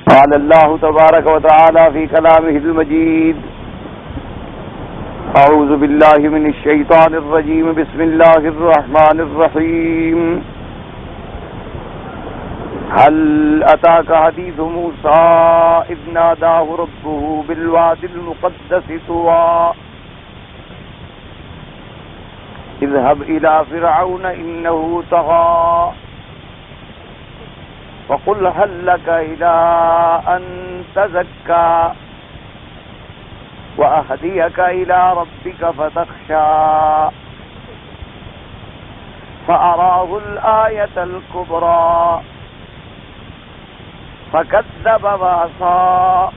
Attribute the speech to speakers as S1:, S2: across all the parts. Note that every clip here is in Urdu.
S1: قال الله تبارك وتعالى في كلامه المجيد: أعوذ بالله من الشيطان الرجيم، بسم الله الرحمن الرحيم. هل أتاك حديث موسى إذ ناداه ربه بالواد المقدس طوى اذهب إلى فرعون إنه طغى فقل هل لك إلى أن تزكى وأهديك إلى ربك فتخشى فأراه الآية الكبرى فكذب وعصى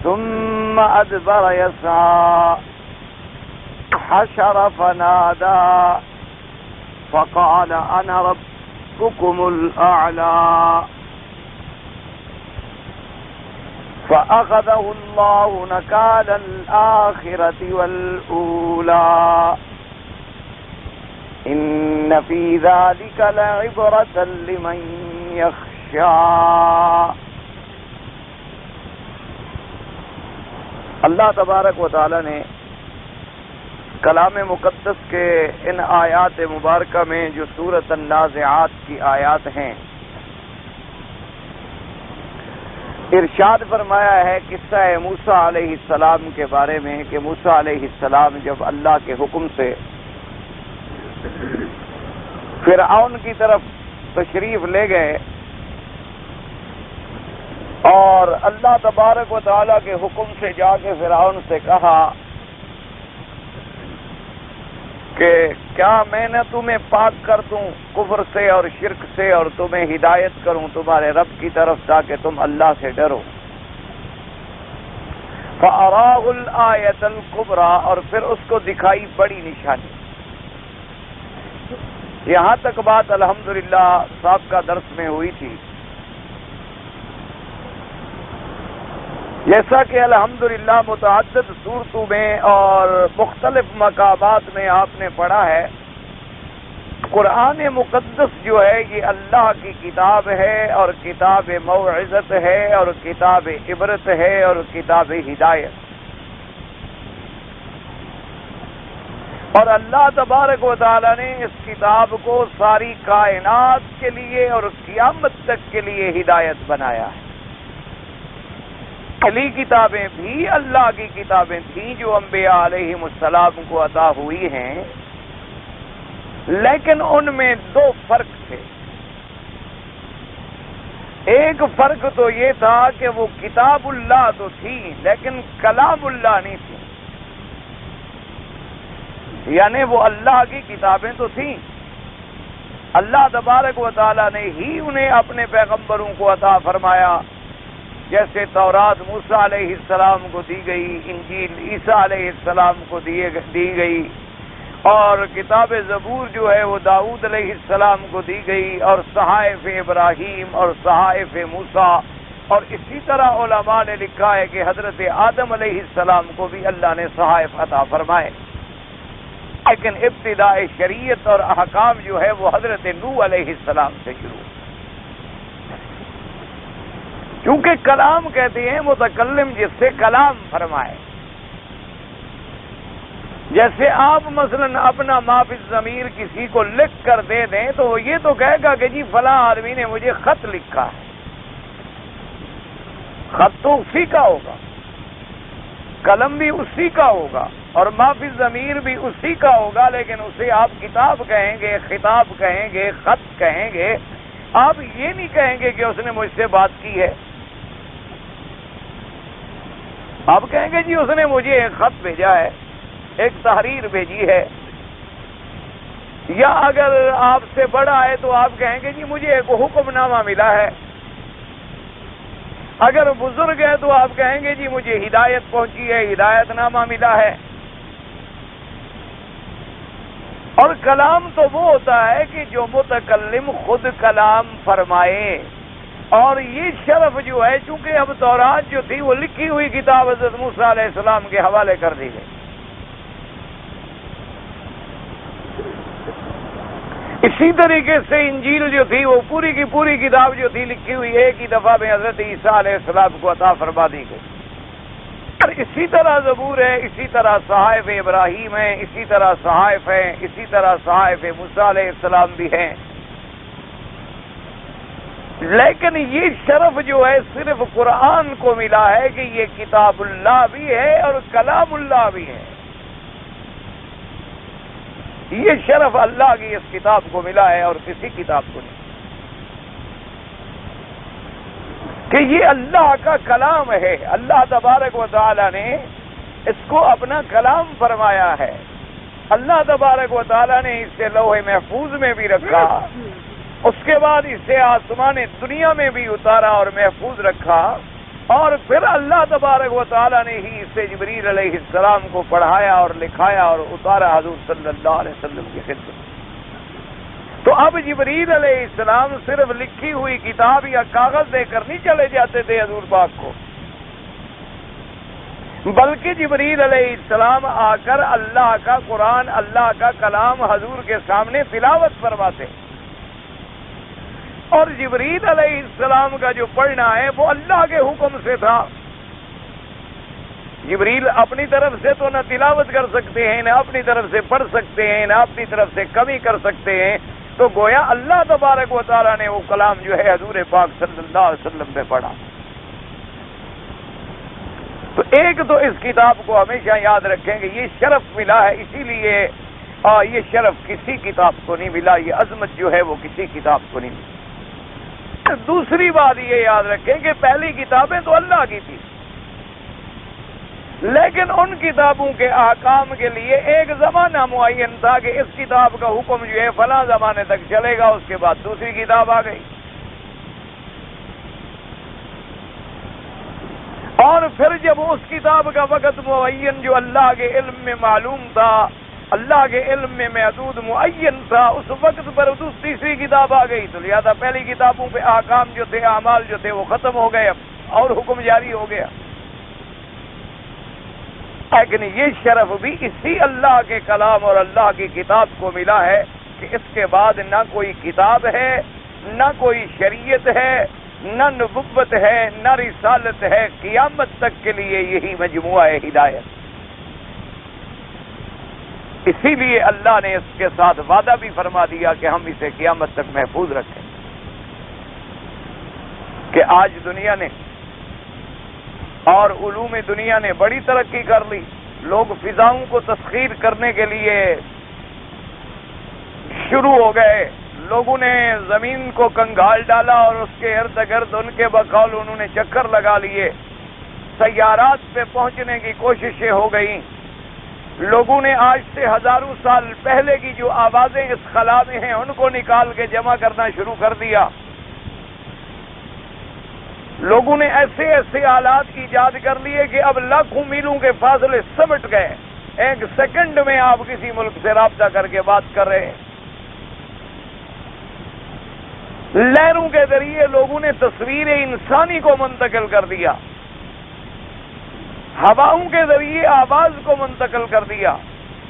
S1: ثم أدبر يسعى حشر فنادى فقال أنا ربكم الأعلى فأخذه الله نكال الآخرة والأولى إن في ذلك لعبرة لمن يخشى. اللہ تبارک و تعالی نے کلام مقدس کے ان آیات مبارکہ میں جو سورۃ النازعات کی آیات ہیں ارشاد فرمایا ہے قصہ موسیٰ علیہ السلام کے بارے میں کہ موسیٰ علیہ السلام جب اللہ کے حکم سے فرعون کی طرف تشریف لے گئے اور اللہ تبارک و تعالیٰ کے حکم سے جا کے فرعون سے کہا کہ کیا میں نہ تمہیں پاک کر دوں کفر سے اور شرک سے اور تمہیں ہدایت کروں تمہارے رب کی طرف تاکہ تم اللہ سے ڈرو. فَأَرَاهُ الْآيَةَ الْكُبْرَى اور پھر اس کو دکھائی بڑی نشانی. یہاں تک بات الحمدللہ سابقہ درس میں ہوئی تھی. جیسا کہ الحمدللہ متعدد صورتوں میں اور مختلف مقامات میں آپ نے پڑھا ہے قرآن مقدس جو ہے یہ اللہ کی کتاب ہے اور کتاب موعظت ہے اور کتاب عبرت ہے اور کتاب ہدایت. اور اللہ تبارک و تعالی نے اس کتاب کو ساری کائنات کے لیے اور قیامت تک کے لیے ہدایت بنایا ہے. پہلی کتابیں بھی اللہ کی کتابیں تھیں جو انبیاء علیہم السلام کو عطا ہوئی ہیں، لیکن ان میں دو فرق تھے. ایک فرق تو یہ تھا کہ وہ کتاب اللہ تو تھی لیکن کلام اللہ نہیں تھی، یعنی وہ اللہ کی کتابیں تو تھیں، اللہ تبارک و تعالیٰ نے ہی انہیں اپنے پیغمبروں کو عطا فرمایا. جیسے تورات موسیٰ علیہ السلام کو دی گئی، انجیل عیسیٰ علیہ السلام کو دی گئی، اور کتاب زبور جو ہے وہ داؤد علیہ السلام کو دی گئی، اور صحائف ابراہیم اور صحائف موسیٰ. اور اسی طرح علماء نے لکھا ہے کہ حضرت آدم علیہ السلام کو بھی اللہ نے صحائف عطا فرمائے، لیکن ابتداء شریعت اور احکام جو ہے وہ حضرت نوح علیہ السلام سے شروع. کیونکہ کلام کہتے ہیں متکلم جس سے کلام فرمائے. جیسے آپ مثلا اپنا ما فی الضمیر کسی کو لکھ کر دے دیں تو وہ یہ تو کہے گا کہ جی فلاں آدمی نے مجھے خط لکھا ہے، خط تو اسی کا ہوگا، قلم بھی اسی کا ہوگا اور ما فی الضمیر بھی اسی کا ہوگا، لیکن اسے آپ کتاب کہیں گے، خطاب کہیں گے، خط کہیں گے. آپ یہ نہیں کہیں گے کہ اس نے مجھ سے بات کی ہے، آپ کہیں گے جی اس نے مجھے ایک خط بھیجا ہے، ایک تحریر بھیجی ہے. یا اگر آپ سے بڑا ہے تو آپ کہیں گے جی مجھے ایک حکم نامہ ملا ہے. اگر بزرگ ہے تو آپ کہیں گے جی مجھے ہدایت پہنچی ہے، ہدایت نامہ ملا ہے. اور کلام تو وہ ہوتا ہے کہ جو متکلم خود کلام فرمائے. اور یہ شرف جو ہے چونکہ اب تورات جو تھی وہ لکھی ہوئی کتاب حضرت موسیٰ علیہ السلام کے حوالے کر دی گئی، اسی طریقے سے انجیل جو تھی وہ پوری کی پوری کتاب جو تھی لکھی ہوئی ایک ہی دفعہ میں حضرت عیسیٰ علیہ السلام کو عطا فرما دی گئی. اور اسی طرح زبور ہے، اسی طرح صحائف ابراہیم ہیں، اسی طرح صحائف ہیں، اسی طرح صحائف موسیٰ علیہ السلام بھی ہیں. لیکن یہ شرف جو ہے صرف قرآن کو ملا ہے کہ یہ کتاب اللہ بھی ہے اور کلام اللہ بھی ہے. یہ شرف اللہ کی اس کتاب کو ملا ہے اور کسی کتاب کو نہیں، کہ یہ اللہ کا کلام ہے. اللہ تبارک و تعالی نے اس کو اپنا کلام فرمایا ہے. اللہ تبارک و تعالی نے اسے لوح محفوظ میں بھی رکھا، اس کے بعد اسے آسمان دنیا میں بھی اتارا اور محفوظ رکھا، اور پھر اللہ تبارک و تعالی نے ہی اسے جبریل علیہ السلام کو پڑھایا اور لکھایا اور اتارا حضور صلی اللہ علیہ وسلم کی خدمت. تو اب جبریل علیہ السلام صرف لکھی ہوئی کتاب یا کاغذ دے کر نہیں چلے جاتے تھے حضور پاک کو، بلکہ جبریل علیہ السلام آ کر اللہ کا قرآن، اللہ کا کلام حضور کے سامنے تلاوت فرماتے. اور جبریل علیہ السلام کا جو پڑھنا ہے وہ اللہ کے حکم سے تھا. جبریل اپنی طرف سے تو نہ تلاوت کر سکتے ہیں، نہ اپنی طرف سے پڑھ سکتے ہیں، نہ اپنی طرف سے کمی کر سکتے ہیں. تو گویا اللہ تبارک و تعالیٰ نے وہ کلام جو ہے حضور پاک صلی اللہ علیہ وسلم پہ پڑھا. تو ایک تو اس کتاب کو ہمیشہ یاد رکھیں کہ یہ شرف ملا ہے، اسی لیے یہ شرف کسی کتاب کو نہیں ملا، یہ عظمت جو ہے وہ کسی کتاب کو نہیں ملی. دوسری بات یہ یاد رکھیں کہ پہلی کتابیں تو اللہ کی تھی، لیکن ان کتابوں کے احکام کے لیے ایک زمانہ معین تھا کہ اس کتاب کا حکم جو ہے فلاں زمانے تک چلے گا، اس کے بعد دوسری کتاب آ گئی. اور پھر جب اس کتاب کا وقت معین جو اللہ کے علم میں معلوم تھا، اللہ کے علم میں محدود معین تھا، اس وقت پر تیسری کتاب آ گئی. تو لہذا پہلی کتابوں پہ احکام جو تھے، اعمال جو تھے وہ ختم ہو گئے اور حکم جاری ہو گیا. لیکن یہ شرف بھی اسی اللہ کے کلام اور اللہ کی کتاب کو ملا ہے کہ اس کے بعد نہ کوئی کتاب ہے، نہ کوئی شریعت ہے، نہ نبوت ہے، نہ رسالت ہے. قیامت تک کے لیے یہی مجموعہ ہے ہدایت. اسی لیے اللہ نے اس کے ساتھ وعدہ بھی فرما دیا کہ ہم اسے قیامت تک محفوظ رکھیں. کہ آج دنیا نے اور علوم دنیا نے بڑی ترقی کر لی. لوگ فضاؤں کو تسخیر کرنے کے لیے شروع ہو گئے. لوگوں نے زمین کو کنگال ڈالا اور اس کے ارد گرد ان کے بقول انہوں نے چکر لگا لیے. سیارات پہ پہنچنے کی کوششیں ہو گئیں. لوگوں نے آج سے ہزاروں سال پہلے کی جو آوازیں اس خلا میں ہیں ان کو نکال کے جمع کرنا شروع کر دیا. لوگوں نے ایسے ایسے آلات ایجاد کر لیے کہ اب لاکھوں میلوں کے فاصلے سمٹ گئے. ایک سیکنڈ میں آپ کسی ملک سے رابطہ کر کے بات کر رہے ہیں. لہروں کے ذریعے لوگوں نے تصویر انسانی کو منتقل کر دیا. ہواؤں کے ذریعے آواز کو منتقل کر دیا.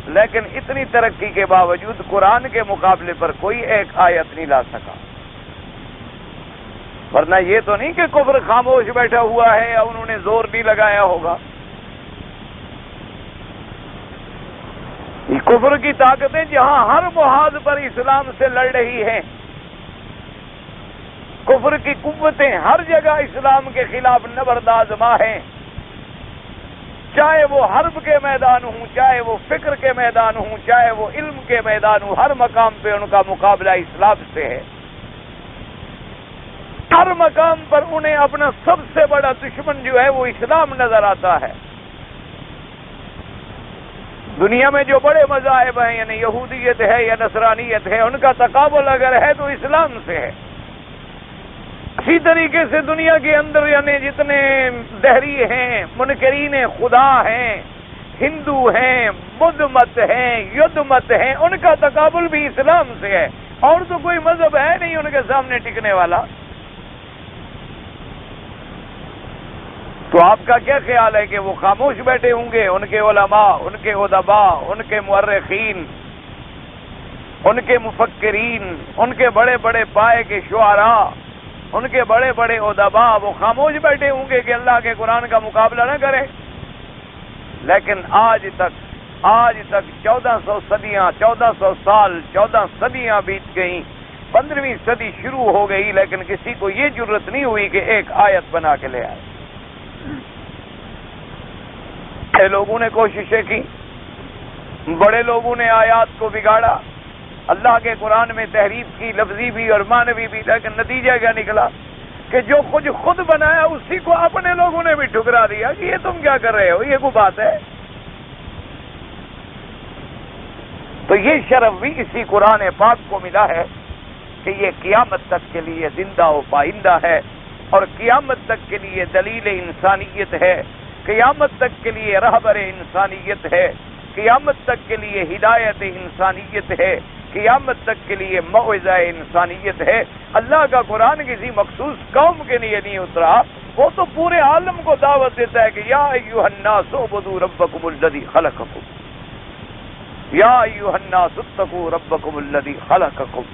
S1: لیکن اتنی ترقی کے باوجود قرآن کے مقابلے پر کوئی ایک آیت نہیں لا سکا. ورنہ یہ تو نہیں کہ کفر خاموش بیٹھا ہوا ہے یا انہوں نے زور نہیں لگایا ہوگا. یہ کفر کی طاقتیں جہاں ہر محاذ پر اسلام سے لڑ رہی ہیں، کفر کی قوتیں ہر جگہ اسلام کے خلاف نبردآزما ہیں. چاہے وہ حرب کے میدان ہوں، چاہے وہ فکر کے میدان ہوں، چاہے وہ علم کے میدان ہوں، ہر مقام پہ ان کا مقابلہ اسلام سے ہے. ہر مقام پر انہیں اپنا سب سے بڑا دشمن جو ہے وہ اسلام نظر آتا ہے. دنیا میں جو بڑے مذاہب ہیں، یعنی یہودیت ہے یا نصرانیت ہے، ان کا تقابل اگر ہے تو اسلام سے ہے. اسی طریقے سے دنیا کے اندر یعنی جتنے دہری ہیں، منکرین خدا ہیں، ہندو ہیں، بدھ مت ہیں، یدھ مت ہیں، ان کا تقابل بھی اسلام سے ہے. اور تو کوئی مذہب ہے نہیں ان کے سامنے ٹکنے والا. تو آپ کا کیا خیال ہے کہ وہ خاموش بیٹھے ہوں گے؟ ان کے علماء، ان کے ادباء، ان کے مورخین ان کے مفکرین، ان کے بڑے بڑے پائے کے شعراء، ان کے بڑے بڑے ادبا وہ خاموش بیٹھے ہوں گے کہ اللہ کے قرآن کا مقابلہ نہ کریں. لیکن آج تک 1400 صدیاں، 1400 سال، 14 صدیاں بیت گئیں، 15ویں صدی شروع ہو گئی، لیکن کسی کو یہ جرت نہیں ہوئی کہ ایک آیت بنا کے لے آئے. بڑے لوگوں نے کوششیں کی، بڑے لوگوں نے آیات کو بگاڑا، اللہ کے قرآن میں تحریف کی، لفظی بھی اور معنوی بھی، لیکن نتیجہ کیا نکلا کہ جو خود بنایا اسی کو اپنے لوگوں نے بھی ٹھکرا دیا کہ یہ تم کیا کر رہے ہو، یہ کوئی بات ہے. تو یہ شرف بھی اسی قرآن پاک کو ملا ہے کہ یہ قیامت تک کے لیے زندہ و پائندہ ہے، اور قیامت تک کے لیے دلیل انسانیت ہے، قیامت تک کے لیے رہبر انسانیت ہے، قیامت تک کے لیے ہدایت انسانیت ہے، قیامت تک کے لیے موعظہ انسانیت ہے. اللہ کا قرآن کسی مخصوص قوم کے لیے نہیں اترا، وہ تو پورے عالم کو دعوت دیتا ہے کہ یا ایھا الناس اعبدوا ربکم الذی خلقکم، یا ایھا الناس اتقوا ربکم الذی خلقکم،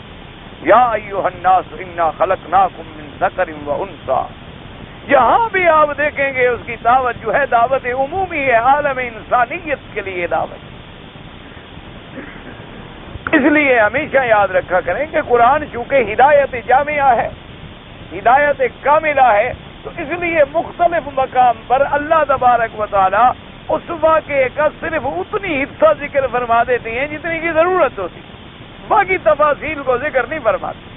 S1: یا ایھا الناس انا خلقناکم من ذکر و انثی. جہاں بھی آپ دیکھیں گے اس کی دعوت جو ہے دعوت عمومی ہے، عالم انسانیت کے لیے دعوت. اس لیے ہمیشہ یاد رکھا کریں کہ قرآن چونکہ ہدایت جامعہ ہے، ہدایت کاملہ ہے، تو اس لیے مختلف مقام پر اللہ تبارک و تعالی اس واقعے کا صرف اتنی حصہ ذکر فرما دیتے ہیں جتنی کی ضرورت ہوتی، باقی تفاصیل کو ذکر نہیں فرماتے.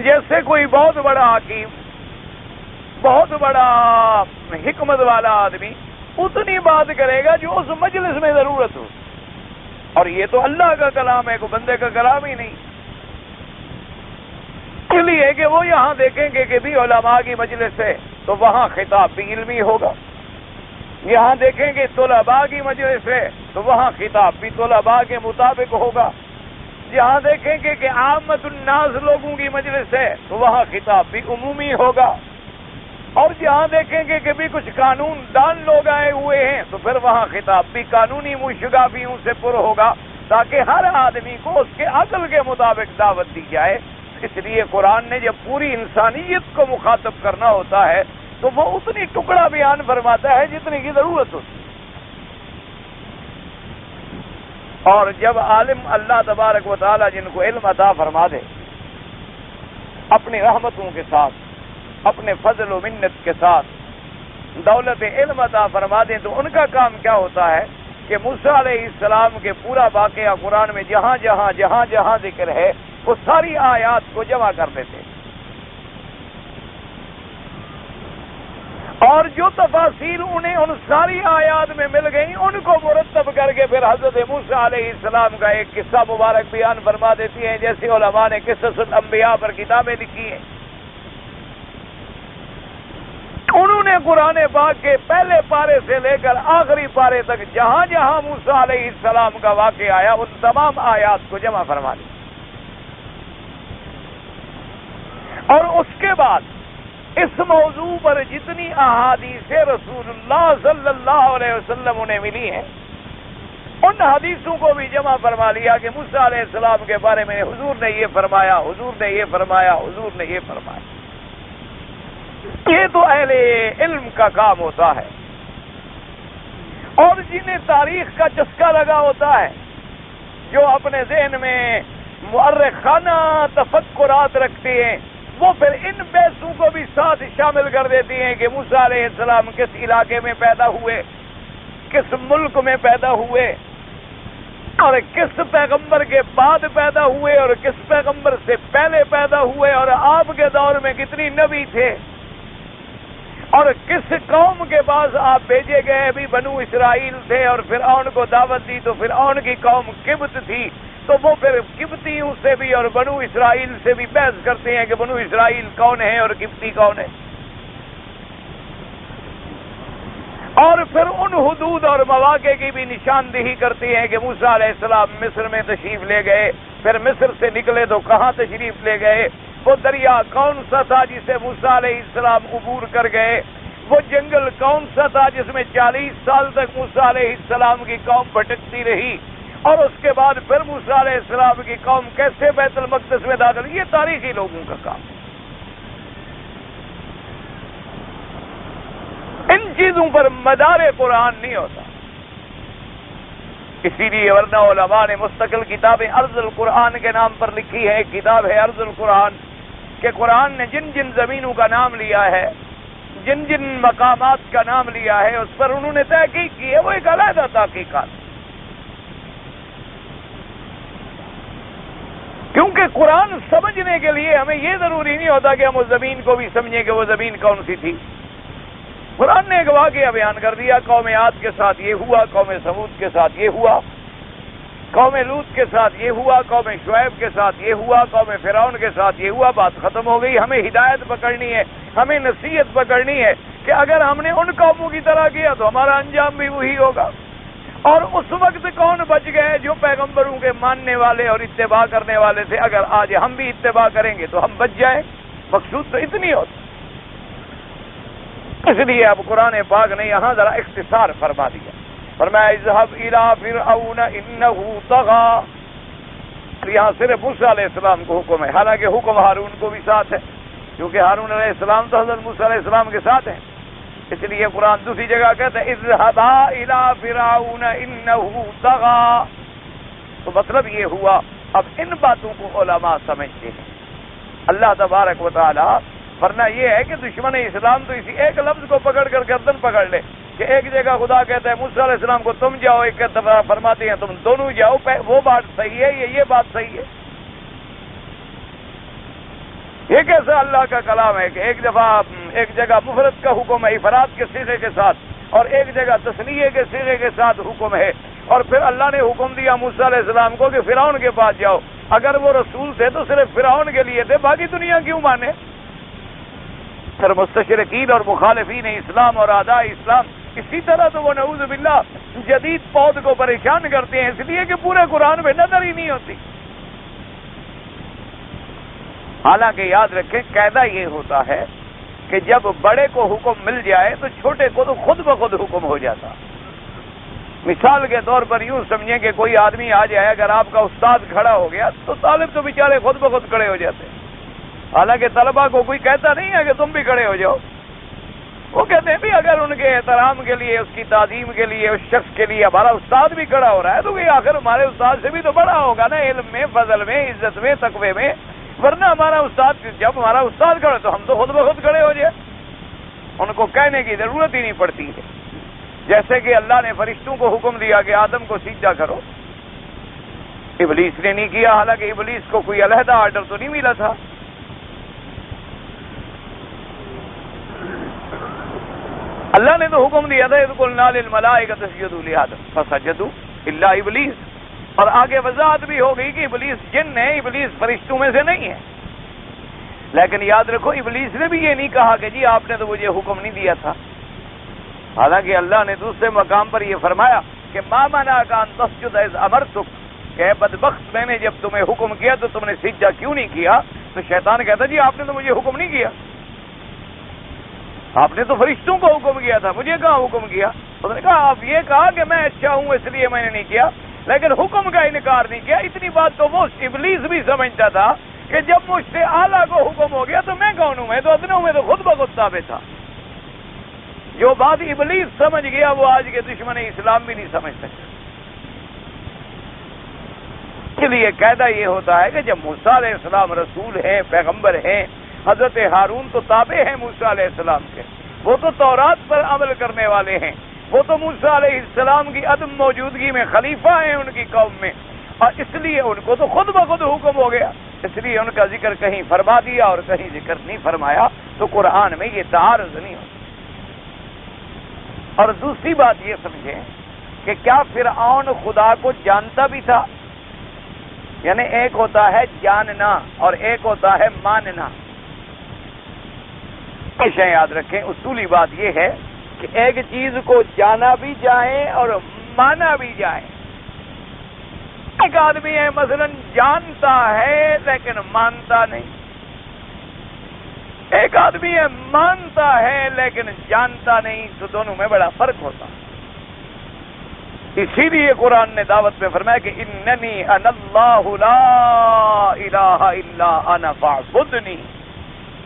S1: جیسے کوئی بہت بڑا حکیم، بہت بڑا حکمت والا آدمی اتنی بات کرے گا جو اس مجلس میں ضرورت ہو، اور یہ تو اللہ کا کلام ہے، کوئی بندے کا کلام ہی نہیں. اس لیے کہ وہ یہاں دیکھیں گے کہ بھی علماء کی مجلس ہے تو وہاں خطاب بھی علمی ہوگا، یہاں دیکھیں گے طلباء کی مجلس ہے تو وہاں خطاب بھی طلباء کے مطابق ہوگا، جہاں دیکھیں گے کہ عامت الناس لوگوں کی مجلس ہے تو وہاں خطاب بھی عمومی ہوگا، اور جہاں دیکھیں گے کہ بھی کچھ قانون دان لوگ آئے ہوئے ہیں تو پھر وہاں خطاب بھی قانونی مشگافیوں سے پر ہوگا، تاکہ ہر آدمی کو اس کے عقل کے مطابق دعوت دی جائے. اس لیے قرآن نے جب پوری انسانیت کو مخاطب کرنا ہوتا ہے تو وہ اتنی ٹکڑا بیان فرماتا ہے جتنی کی ضرورت ہوتی. اور جب عالم اللہ تبارک و تعالی جن کو علم عطا فرما دے اپنی رحمتوں کے ساتھ، اپنے فضل و منت کے ساتھ دولت علم عطا فرما دیں تو ان کا کام کیا ہوتا ہے کہ موسیٰ علیہ السلام کے پورا واقعہ قرآن میں جہاں جہاں ذکر ہے وہ ساری آیات کو جمع کر دیتے، اور جو تفاصیل انہیں ان ساری آیات میں مل گئیں ان کو مرتب کر کے پھر حضرت موسیٰ علیہ السلام کا ایک قصہ مبارک بیان فرما دیتی ہیں، جیسے علماء نے قصص الانبیاء پر کتابیں لکھی ہیں. انہوں نے قرآن پاک کے پہلے پارے سے لے کر آخری پارے تک جہاں جہاں موسیٰ علیہ السلام کا واقعہ آیا ان تمام آیات کو جمع فرما دی، اور اس کے بعد اس موضوع پر جتنی احادیث رسول اللہ صلی اللہ علیہ وسلم انہیں ملی ہیں ان حدیثوں کو بھی جمع فرما لیا کہ موسیٰ علیہ السلام کے بارے میں حضور نے یہ فرمایا، حضور نے یہ فرمایا، حضور نے یہ فرمایا. یہ تو اہل علم کا کام ہوتا ہے، اور جنہیں تاریخ کا چسکا لگا ہوتا ہے، جو اپنے ذہن میں مؤرخانہ تفکرات رکھتے ہیں، وہ پھر ان بحثوں کو بھی ساتھ شامل کر دیتی ہیں کہ موسیٰ علیہ السلام کس علاقے میں پیدا ہوئے، کس ملک میں پیدا ہوئے، اور کس پیغمبر کے بعد پیدا ہوئے اور کس پیغمبر سے پہلے پیدا ہوئے، اور آپ کے دور میں کتنی نبی تھے، اور کس قوم کے پاس آپ بھیجے گئے. بھی بنو اسرائیل تھے اور فرعون کو دعوت دی تو فرعون کی قوم قبط تھی، تو وہ پھر قبطیوں سے بھی اور بنو اسرائیل سے بھی بحث کرتے ہیں کہ بنو اسرائیل کون ہے اور قبطی کون ہے، اور پھر ان حدود اور مواقع کی بھی نشاندہی کرتے ہیں کہ موسیٰ علیہ السلام مصر میں تشریف لے گئے، پھر مصر سے نکلے تو کہاں تشریف لے گئے، وہ دریا کون سا تھا جسے موسیٰ علیہ السلام عبور کر گئے، وہ جنگل کون سا تھا جس میں 40 سال تک موسیٰ علیہ السلام کی قوم بھٹکتی رہی، اور اس کے بعد پھر موسیٰ علیہ السلام کی قوم کیسے بیت المقدس میں داخل؟ یہ تاریخی لوگوں کا کام ہے۔ ان چیزوں پر مدار قرآن نہیں ہوتا، اسی لیے ورنہ علماء نے مستقل کتابیں ارض القرآن کے نام پر لکھی ہے۔ ایک کتاب ہے ارض القرآن، کہ قرآن نے جن جن زمینوں کا نام لیا ہے، جن جن مقامات کا نام لیا ہے، اس پر انہوں نے تحقیق کی ہے، وہ ایک علیحدہ تحقیقات۔ کیونکہ قرآن سمجھنے کے لیے ہمیں یہ ضروری نہیں ہوتا کہ ہم اس زمین کو بھی سمجھیں کہ وہ زمین کون سی تھی۔ قرآن نے ایک واقعہ بیان کر دیا، قوم عاد کے ساتھ یہ ہوا، قوم سمود کے ساتھ یہ ہوا، قوم لوط کے ساتھ یہ ہوا، قوم شعیب کے ساتھ یہ ہوا، قوم فرعون کے ساتھ یہ ہوا، بات ختم ہو گئی۔ ہمیں ہدایت پکڑنی ہے، ہمیں نصیحت پکڑنی ہے کہ اگر ہم نے ان قوموں کی طرح کیا تو ہمارا انجام بھی وہی ہوگا۔ اور اس وقت کون بچ گئے؟ جو پیغمبروں کے ماننے والے اور اتباع کرنے والے تھے۔ اگر آج ہم بھی اتباع کریں گے تو ہم بچ جائیں۔ مقصود تو اتنی ہوتی، اس لیے اب قرآن پاک نے یہاں ذرا اختصار فرما دیا، فرمایا اذهب الى فرعون انه طغى۔ یہاں صرف موسیٰ علیہ السلام کو حکم ہے، حالانکہ حکم ہارون کو بھی ساتھ ہے، کیونکہ ہارون علیہ السلام تو حضرت موسیٰ علیہ السلام کے ساتھ ہیں۔ اس لیے قرآن دوسری جگہ کہتا ہے اذهبا الى فرعون انه طغى۔ تو مطلب یہ ہوا، اب ان باتوں کو علماء سمجھتے ہیں۔ اللہ تبارک و تعالی، ورنہ یہ ہے کہ دشمن اسلام تو اسی ایک لفظ کو پکڑ کر گردن پکڑ لے کہ ایک جگہ خدا کہتا ہے موسیٰ علیہ السلام کو تم جاؤ، ایک دفعہ فرماتے ہیں تم دونوں جاؤ، وہ بات صحیح ہے، یہ بات صحیح ہے۔ یہ کیسا اللہ کا کلام ہے کہ ایک دفعہ ایک جگہ مفرد کا حکم ہے افراد کے صیغے کے ساتھ، اور ایک جگہ تثنیہ کے صیغے کے ساتھ حکم ہے، اور پھر اللہ نے حکم دیا موسیٰ علیہ السلام کو کہ فرعون کے پاس جاؤ۔ اگر وہ رسول تھے تو صرف فرعون کے لیے تھے، باقی دنیا کیوں مانے؟ پھر مستشرقین اور مخالفین اسلام اور اعداء اسلام اسی طرح تو وہ نعوذ باللہ جدید پود کو پریشان کرتے ہیں، اس لیے کہ پورے قرآن میں نظر ہی نہیں ہوتی۔ حالانکہ یاد رکھیں قاعدہ یہ ہوتا ہے کہ جب بڑے کو حکم مل جائے تو چھوٹے کو تو خود بخود حکم ہو جاتا۔ مثال کے طور پر یوں سمجھیں کہ کوئی آدمی آ جائے، اگر آپ کا استاد کھڑا ہو گیا تو طالب تو بیچارے خود بخود کھڑے ہو جاتے ہیں۔ حالانکہ طلبہ کو کوئی کہتا نہیں ہے کہ تم بھی کھڑے ہو جاؤ، وہ کہتے ہیں بھی اگر ان کے احترام کے لیے، اس کی تعظیم کے لیے، اس شخص کے لیے ہمارا استاد بھی کھڑا ہو رہا ہے تو یہ آخر ہمارے استاد سے بھی تو بڑا ہوگا نا، علم میں، فضل میں، عزت میں، تقوی میں۔ ورنہ ہمارا استاد، جب ہمارا استاد کھڑا تو ہم تو خود بخود کھڑے ہو جائے، ان کو کہنے کی ضرورت ہی نہیں پڑتی ہے۔ جیسے کہ اللہ نے فرشتوں کو حکم دیا کہ آدم کو سجدہ کرو، ابلیس نے نہیں کیا، حالانکہ ابلیس کو کوئی علیحدہ آرڈر تو نہیں ملا تھا۔ اللہ نے تو حکم دیا تھا اذ قلنا للملائکۃ اسجدوا لآدم فسجدوا الا ابلیس، اور آگے وضاحت بھی ہو گئی کہ ابلیس جن ہے، ابلیس فرشتوں میں سے نہیں ہے۔ لیکن یاد رکھو ابلیس نے بھی یہ نہیں کہا کہ جی آپ نے تو مجھے حکم نہیں دیا تھا، حالانکہ اللہ نے دوسرے مقام پر یہ فرمایا کہ ما منعک ان تسجد اذ امرتک، کہ بدبخت میں نے جب تمہیں حکم کیا تو تم نے سجدہ کیوں نہیں کیا؟ تو شیطان کہتا جی آپ نے تو مجھے حکم نہیں کیا، آپ نے تو فرشتوں کو حکم کیا تھا، مجھے کہاں حکم کیا؟ اس نے کہا آپ یہ کہا کہ میں اچھا ہوں اس لیے میں نے نہیں کیا، لیکن حکم کا انکار نہیں کیا۔ اتنی بات تو وہ ابلیس بھی سمجھتا تھا کہ جب مجھ سے اعلیٰ کو حکم ہو گیا تو میں کون ہوں، میں تو ادنوں میں تو خود بخود ثابت تھا۔ جو بات ابلیس سمجھ گیا وہ آج کے دشمن اسلام بھی نہیں سمجھ سکتے۔ اس لیے قاعدہ یہ ہوتا ہے کہ جب موسیٰ علیہ السلام رسول ہیں، پیغمبر ہیں، حضرت ہارون تو تابع ہیں موسیٰ علیہ السلام کے، وہ تو تورات پر عمل کرنے والے ہیں، وہ تو موسیٰ علیہ السلام کی عدم موجودگی میں خلیفہ ہیں ان کی قوم میں، اور اس لیے ان کو تو خود بخود حکم ہو گیا، اس لیے ان کا ذکر کہیں فرما دیا اور کہیں ذکر نہیں فرمایا، تو قرآن میں یہ تعارض نہیں ہوتا۔ اور دوسری بات یہ سمجھیں کہ کیا فرعون خدا کو جانتا بھی تھا؟ یعنی ایک ہوتا ہے جاننا اور ایک ہوتا ہے ماننا۔ ہمیشہ یاد رکھیں، اصولی بات یہ ہے کہ ایک چیز کو جانا بھی جائے اور مانا بھی جائے۔ ایک آدمی ہے مثلا جانتا ہے لیکن مانتا نہیں، ایک آدمی ہے مانتا ہے لیکن جانتا نہیں، تو دونوں میں بڑا فرق ہوتا ہے۔ اسی لیے قرآن نے دعوت میں فرمایا کہ اننی انا اللہ لا الہ الا انا فاعبدنی۔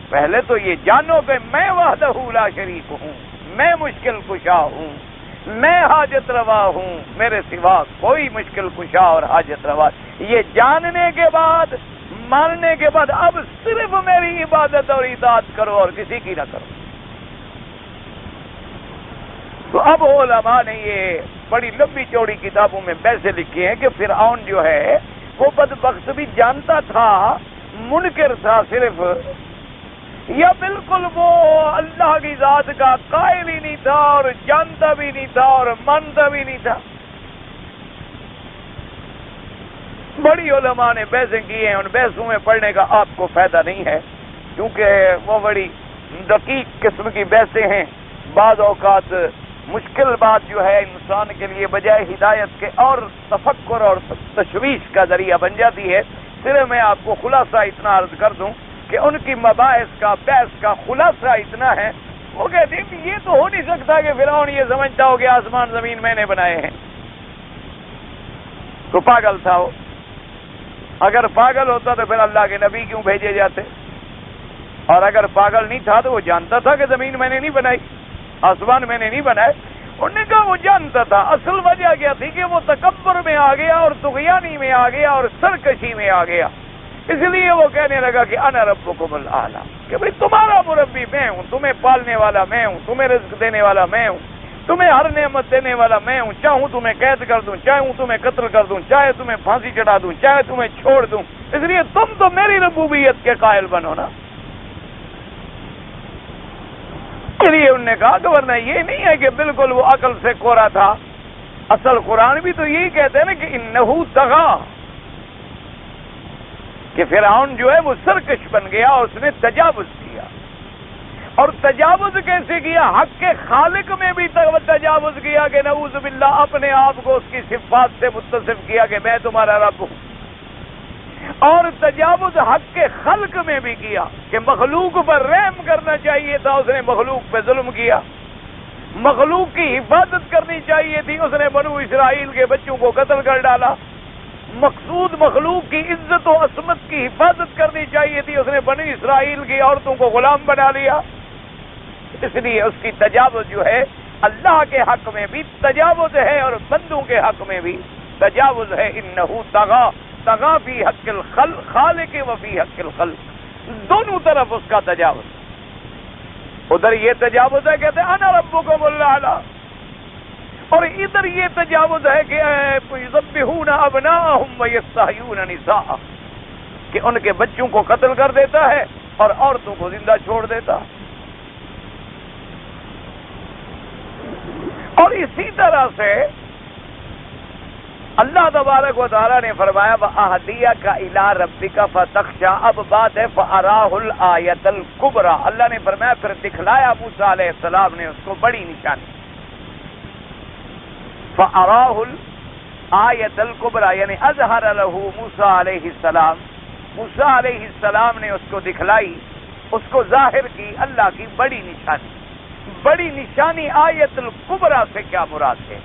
S1: پہلے تو یہ جانو کہ میں وحدہ لا شریک ہوں، میں مشکل کشا ہوں، میں حاجت روا ہوں، میرے سوا کوئی مشکل کشا اور حاجت روا۔ یہ جاننے کے بعد، ماننے کے بعد اب صرف میری عبادت اور اطاعت کرو اور کسی کی نہ کرو۔ تو اب علماء نے یہ بڑی لمبی چوڑی کتابوں میں ویسے لکھی ہیں کہ فرعون جو ہے وہ بدبخت بھی جانتا تھا، منکر تھا صرف، یا بالکل وہ اللہ کی ذات کا قائل ہی نہیں تھا اور جانتا بھی نہیں تھا اور مانتا بھی نہیں تھا۔ بڑی علماء نے بحثیں کی ہیں، ان بحثوں میں پڑھنے کا آپ کو فائدہ نہیں ہے کیونکہ وہ بڑی دقیق قسم کی بحثیں ہیں۔ بعض اوقات مشکل بات جو ہے انسان کے لیے بجائے ہدایت کے اور تفکر اور تشویش کا ذریعہ بن جاتی ہے۔ صرف میں آپ کو خلاصہ اتنا عرض کر دوں کہ ان کی مباحث کا، بحث کا خلاصہ اتنا ہے، وہ کہتے ہیں کہ یہ تو ہو نہیں سکتا کہ فرعون یہ سمجھتا ہو کہ آسمان زمین میں نے بنائے ہیں، تو پاگل تھا وہ۔ اگر پاگل ہوتا تو پھر اللہ کے نبی کیوں بھیجے جاتے؟ اور اگر پاگل نہیں تھا تو وہ جانتا تھا کہ زمین میں نے نہیں بنائی، آسمان میں نے نہیں بنائے۔ انہوں نے کہا وہ جانتا تھا، اصل وجہ کیا تھی کہ وہ تکبر میں آ گیا اور طغیانی میں آ گیا اور سرکشی میں آ گیا، اس لیے وہ کہنے لگا کہ انا ربکم الاعلی، کہ بھئی تمہارا مربی میں ہوں، تمہیں پالنے والا میں ہوں، تمہیں رزق دینے والا میں ہوں، تمہیں ہر نعمت دینے والا میں ہوں، چاہوں تمہیں قید کر دوں، چاہوں تمہیں قتل کر دوں، چاہے تمہیں پھانسی چڑھا دوں، چاہے تمہیں چھوڑ دوں، اس لیے تم تو میری ربوبیت کے قائل بنو نا۔ اس لیے انہوں نے کہا کہ ورنہ یہ نہیں ہے کہ بالکل وہ عقل سے کورا تھا، اصل قرآن بھی تو یہی کہتے ہیں نا کہ انہو طغا، کہ فرعون جو ہے وہ سرکش بن گیا اور اس نے تجاوز کیا۔ اور تجاوز کیسے کیا؟ حق کے خالق میں بھی تجاوز کیا کہ نعوذ باللہ، اپنے آپ کو اس کی صفات سے متصف کیا کہ میں تمہارا رب ہوں، اور تجاوز حق کے خلق میں بھی کیا کہ مخلوق پر رحم کرنا چاہیے تھا، اس نے مخلوق پہ ظلم کیا، مخلوق کی حفاظت کرنی چاہیے تھی، اس نے بنو اسرائیل کے بچوں کو قتل کر ڈالا، مقصود مخلوق کی عزت و عصمت کی حفاظت کرنی چاہیے تھی، اس نے بنی اسرائیل کی عورتوں کو غلام بنا لیا۔ اس لیے اس کی تجاوز جو ہے اللہ کے حق میں بھی تجاوز ہے اور بندوں کے حق میں بھی تجاوز ہے۔ انہو طغا، طغا فی حق الخالق و فی حق الخلق، دونوں طرف اس کا تجاوز۔ ادھر یہ تجاوز ہے کہتے ہیں انا ربکم الاعلی، اور ادھر یہ تجاوز ہے کہ یذبحون ابناءہم ویستحیون نساءہم، کہ ان کے بچوں کو قتل کر دیتا ہے اور عورتوں کو زندہ چھوڑ دیتا۔ اور اسی طرح سے اللہ تبارک و تعالیٰ نے فرمایا وَأَهْدِيَكَ إِلَىٰ رَبِّكَ فَتَخْشَىٰ، اب بات ہے فَأَرَاهُ الْآيَةَ الْكُبْرىٰ، اللہ نے فرمایا پھر دکھلایا موسیٰ علیہ السلام نے اس کو بڑی نشانی، فَأَرَاهُ الْآيَةَ الْكُبْرىٰ، یعنی اظہر لَهُ موسیٰ علیہ السلام، موسیٰ علیہ السلام نے اس کو دکھلائی، اس کو ظاہر کی اللہ کی بڑی نشانی۔ بڑی نشانی آیت الکبریٰ سے کیا مراد ہے؟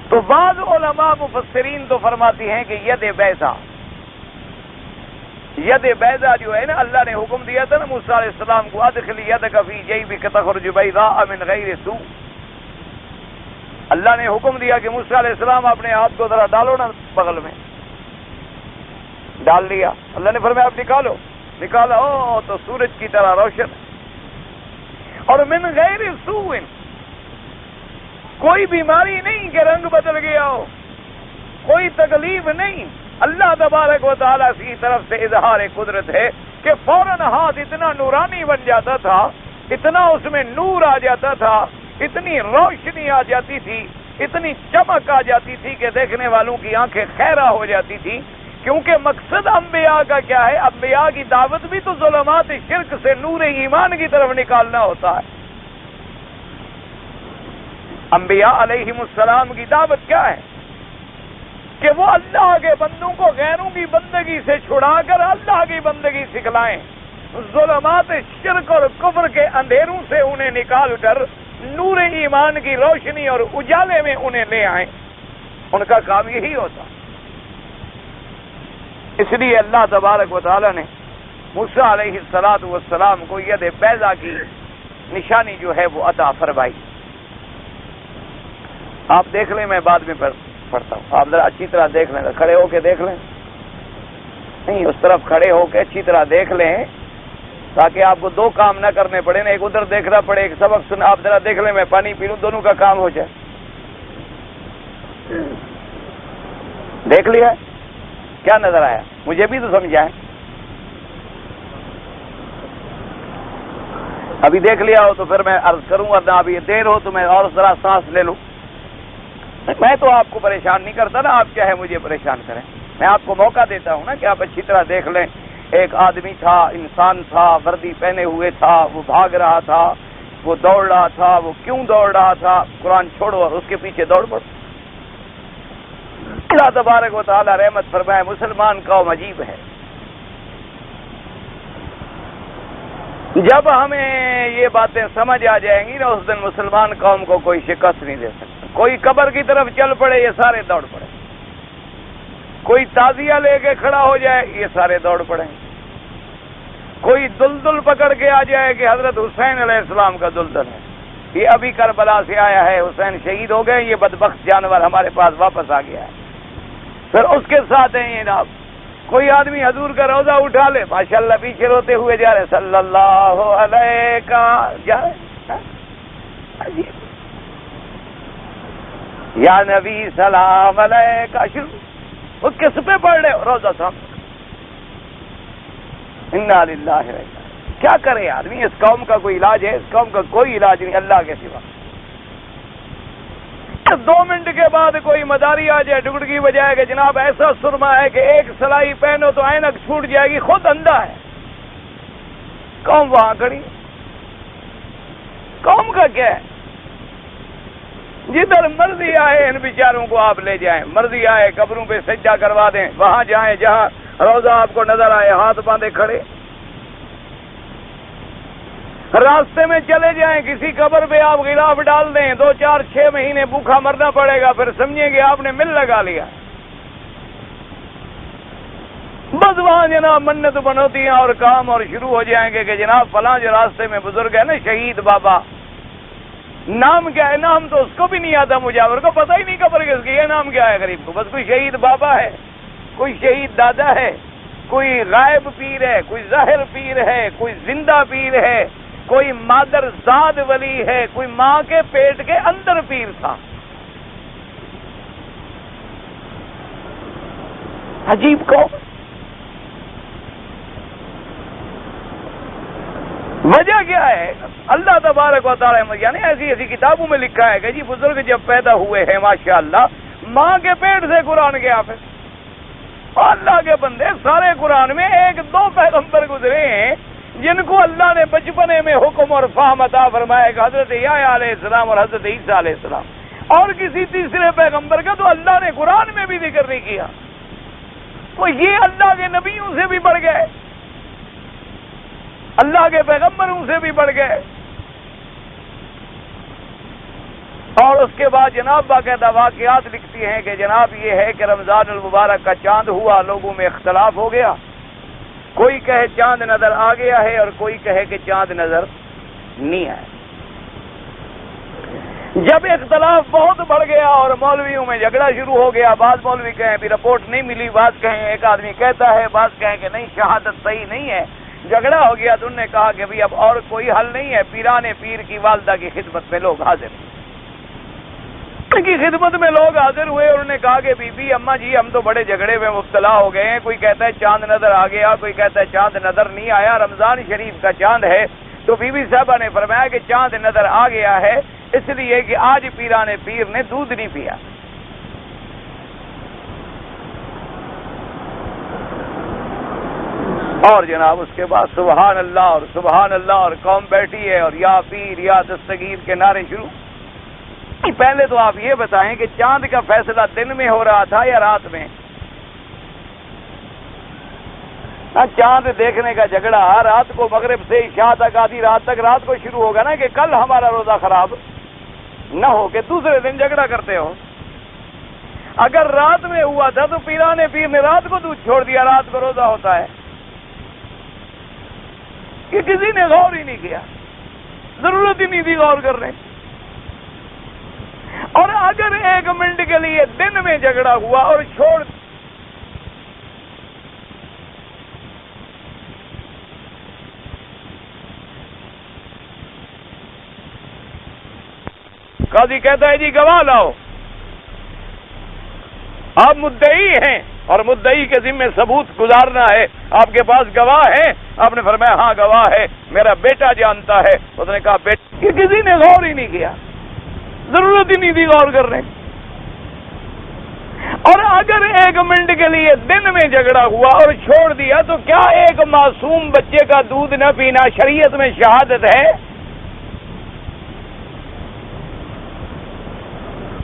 S1: تو بعض علماء مفسرین تو فرماتی ہیں کہ ید بیضا، ید بیضا جو ہے نا، اللہ نے حکم دیا تھا نا موسیٰ علیہ السلام کو ادخل یدک فی جیبک تخرج بیضاء من غیر سوء، اللہ نے حکم دیا کہ موسیٰ علیہ السلام اپنے ہاتھ کو ذرا ڈالو نا بغل میں، ڈال لیا، اللہ نے فرمایا آپ نکالو، نکالا، او تو سورج کی طرح روشن، اور من غیر سوء، کوئی بیماری نہیں کہ رنگ بدل گیا ہو، کوئی تکلیف نہیں، اللہ تبارک و تعالیٰ کی طرف سے اظہار قدرت ہے کہ فوراً ہاتھ اتنا نورانی بن جاتا تھا، اتنا اس میں نور آ جاتا تھا، اتنی روشنی آ جاتی تھی، اتنی چمک آ جاتی تھی کہ دیکھنے والوں کی آنکھیں خیرہ ہو جاتی تھی۔ کیونکہ مقصد انبیاء کا کیا ہے؟ انبیاء کی دعوت بھی تو ظلمات شرک سے نور ایمان کی طرف نکالنا ہوتا ہے۔ انبیاء علیہم السلام کی دعوت کیا ہے؟ کہ وہ اللہ کے بندوں کو غیروں کی بندگی سے چھڑا کر اللہ کی بندگی سکھلائیں، ظلمات شرک اور کفر کے اندھیروں سے انہیں نکال کر نور ایمان کی روشنی اور اجالے میں انہیں لے آئیں۔ ان کا کام یہی ہوتا۔ اس لیے اللہ تبارک و تعالی نے موسیٰ علیہ السلام کو ید بیضا کی نشانی جو ہے وہ عطا فرمائی۔ آپ دیکھ لیں، میں بعد میں پڑھتا ہوں، آپ ذرا اچھی طرح دیکھ لیں، کھڑے ہو کے دیکھ لیں، نہیں اس طرف کھڑے ہو کے اچھی طرح دیکھ لیں تاکہ آپ کو دو کام نہ کرنے پڑے نا، ایک ادھر دیکھنا پڑے ایک سبق سن۔ آپ ذرا دیکھ لیں، میں پانی پی لوں، دونوں کا کام ہو جائے۔ دیکھ لیا کیا نظر آیا؟ مجھے بھی تو سمجھائیں۔ ابھی دیکھ لیا ہو تو پھر میں عرض کروں، ورنہ ابھی دیر ہو تو میں اور ذرا سانس لے لوں۔ میں تو آپ کو پریشان نہیں کرتا نا، آپ چاہے مجھے پریشان کریں، میں آپ کو موقع دیتا ہوں نا کہ آپ اچھی طرح دیکھ لیں۔ ایک آدمی تھا، انسان تھا، وردی پہنے ہوئے تھا، وہ بھاگ رہا تھا، وہ دوڑ رہا تھا، وہ کیوں دوڑ رہا تھا؟ قرآن چھوڑو اور اس کے پیچھے دوڑ پڑو۔ اللہ تبارک و تعالی رحمت فرمائے، مسلمان قوم عجیب ہے۔ جب ہمیں یہ باتیں سمجھ آ جائیں گی نا، اس دن مسلمان قوم کو کوئی شکست نہیں دے سکتا۔ کوئی قبر کی طرف چل پڑے، یہ سارے دوڑ پڑے۔ کوئی تعزیہ لے کے کھڑا ہو جائے، یہ سارے دوڑ پڑیں۔ کوئی دلدل پکڑ کے آ جائے کہ حضرت حسین علیہ السلام کا دلدل ہے، یہ ابھی کربلا سے آیا ہے، حسین شہید ہو گئے، یہ بدبخت جانور ہمارے پاس واپس آ گیا ہے۔ پھر اس کے ساتھ ہیں جناب، کوئی آدمی حضور کا روزہ اٹھا لے، ماشاءاللہ پیچھے روتے ہوئے جا رہے، صلی اللہ علیہ کا جا رہے، یا نبی سلام علیہ کا شروع، وہ کس پہ پڑھ رہے؟ روزہ صاحب۔ انا للہ و انا الیہ۔ کیا کرے آدمی؟ اس قوم کا کوئی علاج ہے؟ اس قوم کا کوئی علاج نہیں اللہ کے سوا۔ 2 منٹ کے بعد کوئی مداری آ جائے، ڈگڑکی بجائے کہ جناب ایسا سرما ہے کہ ایک سلائی پہنو تو عینک چھوٹ جائے گی، خود اندھا ہے۔ قوم وہاں کھڑی، قوم کا کیا ہے؟ جدھر مرضی آئے ان بیچاروں کو آپ لے جائیں، مرضی آئے قبروں پہ سجدہ کروا دیں، وہاں جائیں جہاں روزہ آپ کو نظر آئے، ہاتھ باندھے کھڑے۔ راستے میں چلے جائیں، کسی قبر پہ آپ غلاف ڈال دیں، 2 4 6 مہینے بھوکھا مرنا پڑے گا، پھر سمجھیں گے آپ نے مل لگا لیا۔ بس وہاں جناب منت بنوتیاں اور کام اور شروع ہو جائیں گے کہ جناب فلاں جو راستے میں بزرگ ہے نا شہید بابا، نام کیا ہے؟ نام تو اس کو بھی نہیں آتا، مجاور کو پتہ ہی نہیں قبر کس کی ہے، نام کیا ہے غریب کو؟ بس کوئی شہید بابا ہے، کوئی شہید دادا ہے، کوئی غائب پیر ہے، کوئی ظاہر پیر ہے، کوئی زندہ پیر ہے، کوئی مادر زاد ولی ہے، کوئی ماں کے پیٹ کے اندر پیر تھا۔ عجیب قوم۔ وجہ کیا ہے؟ اللہ تبارک و تعالی یعنی ایسی کتابوں میں لکھا ہے کہ جی بزرگ جب پیدا ہوئے ہیں ماشاءاللہ ماں کے پیٹ سے قرآن کے حافظ، اور اللہ کے بندے سارے قرآن میں 1-2 پیغمبر گزرے ہیں جن کو اللہ نے بچپنے میں حکم اور فہم عطا فرمایا کہ حضرت یحییٰ علیہ السلام اور حضرت عیسیٰ علیہ السلام، اور کسی تیسرے پیغمبر کا تو اللہ نے قرآن میں بھی ذکر نہیں کیا۔ تو یہ اللہ کے نبیوں سے بھی بڑھ گئے، اللہ کے پیغمبروں سے بھی بڑھ گئے۔ اور اس کے بعد جناب باقاعدہ واقعات لکھتی ہیں کہ جناب یہ ہے کہ رمضان المبارک کا چاند ہوا، لوگوں میں اختلاف ہو گیا، کوئی کہے چاند نظر آ گیا ہے اور کوئی کہے کہ چاند نظر نہیں آیا۔ جب اختلاف بہت بڑھ گیا اور مولویوں میں جھگڑا شروع ہو گیا، بعض مولوی کہیں بھی رپورٹ نہیں ملی، بعض کہیں ایک آدمی کہتا ہے، بعض کہیں کہ نہیں شہادت صحیح نہیں ہے، جھگڑا ہو گیا تو انہوں نے کہا کہ بھی اب اور کوئی حل نہیں ہے، پیران پیر کی والدہ کی خدمت میں لوگ حاضر ہیں۔ ان کی خدمت میں لوگ حاضر ہوئے اور انہوں نے کہا کہ بی بی اماں جی ہم تو بڑے جھگڑے میں مبتلا ہو گئے ہیں، کوئی کہتا ہے چاند نظر آ گیا، کوئی کہتا ہے چاند نظر نہیں آیا، رمضان شریف کا چاند ہے۔ تو بی بی صاحبہ نے فرمایا کہ چاند نظر آ گیا ہے اس لیے کہ آج پیران پیر نے دودھ نہیں پیا۔ اور جناب اس کے بعد سبحان اللہ اور قوم بیٹھی ہے اور یا پیر یا دستگیر کے نعرے شروع۔ پہلے تو آپ یہ بتائیں کہ چاند کا فیصلہ دن میں ہو رہا تھا یا رات میں؟ چاند دیکھنے کا جھگڑا رات کو مغرب سے عشاء تک آدھی رات تک رات کو شروع ہوگا نا، کہ کل ہمارا روزہ خراب نہ ہو کہ دوسرے دن جھگڑا کرتے ہو۔ اگر رات میں ہوا تھا تو پیرانے پیر نے رات کو دودھ چھوڑ دیا، رات کو روزہ ہوتا ہے، کہ کسی نے غور ہی نہیں کیا، ضرورت ہی نہیں تھی غور کرنے۔ اور اگر 1 منٹ کے لیے دن میں جھگڑا ہوا اور چھوڑ قاضی کہتا ہے جی گواہ لاؤ، آپ مدعی ہیں اور مدعی کے ذمے ثبوت گزارنا ہے، آپ کے پاس گواہ ہے؟ آپ نے فرمایا ہاں گواہ ہے، میرا بیٹا جانتا ہے۔ اس نے کہا بیٹا، کہ کسی نے غور ہی نہیں کیا، ضرورت ہی نہیں تھی غور کرنے۔ اور اگر 1 منٹ کے لیے دن میں جھگڑا ہوا اور چھوڑ دیا تو کیا ایک معصوم بچے کا دودھ نہ پینا شریعت میں شہادت ہے؟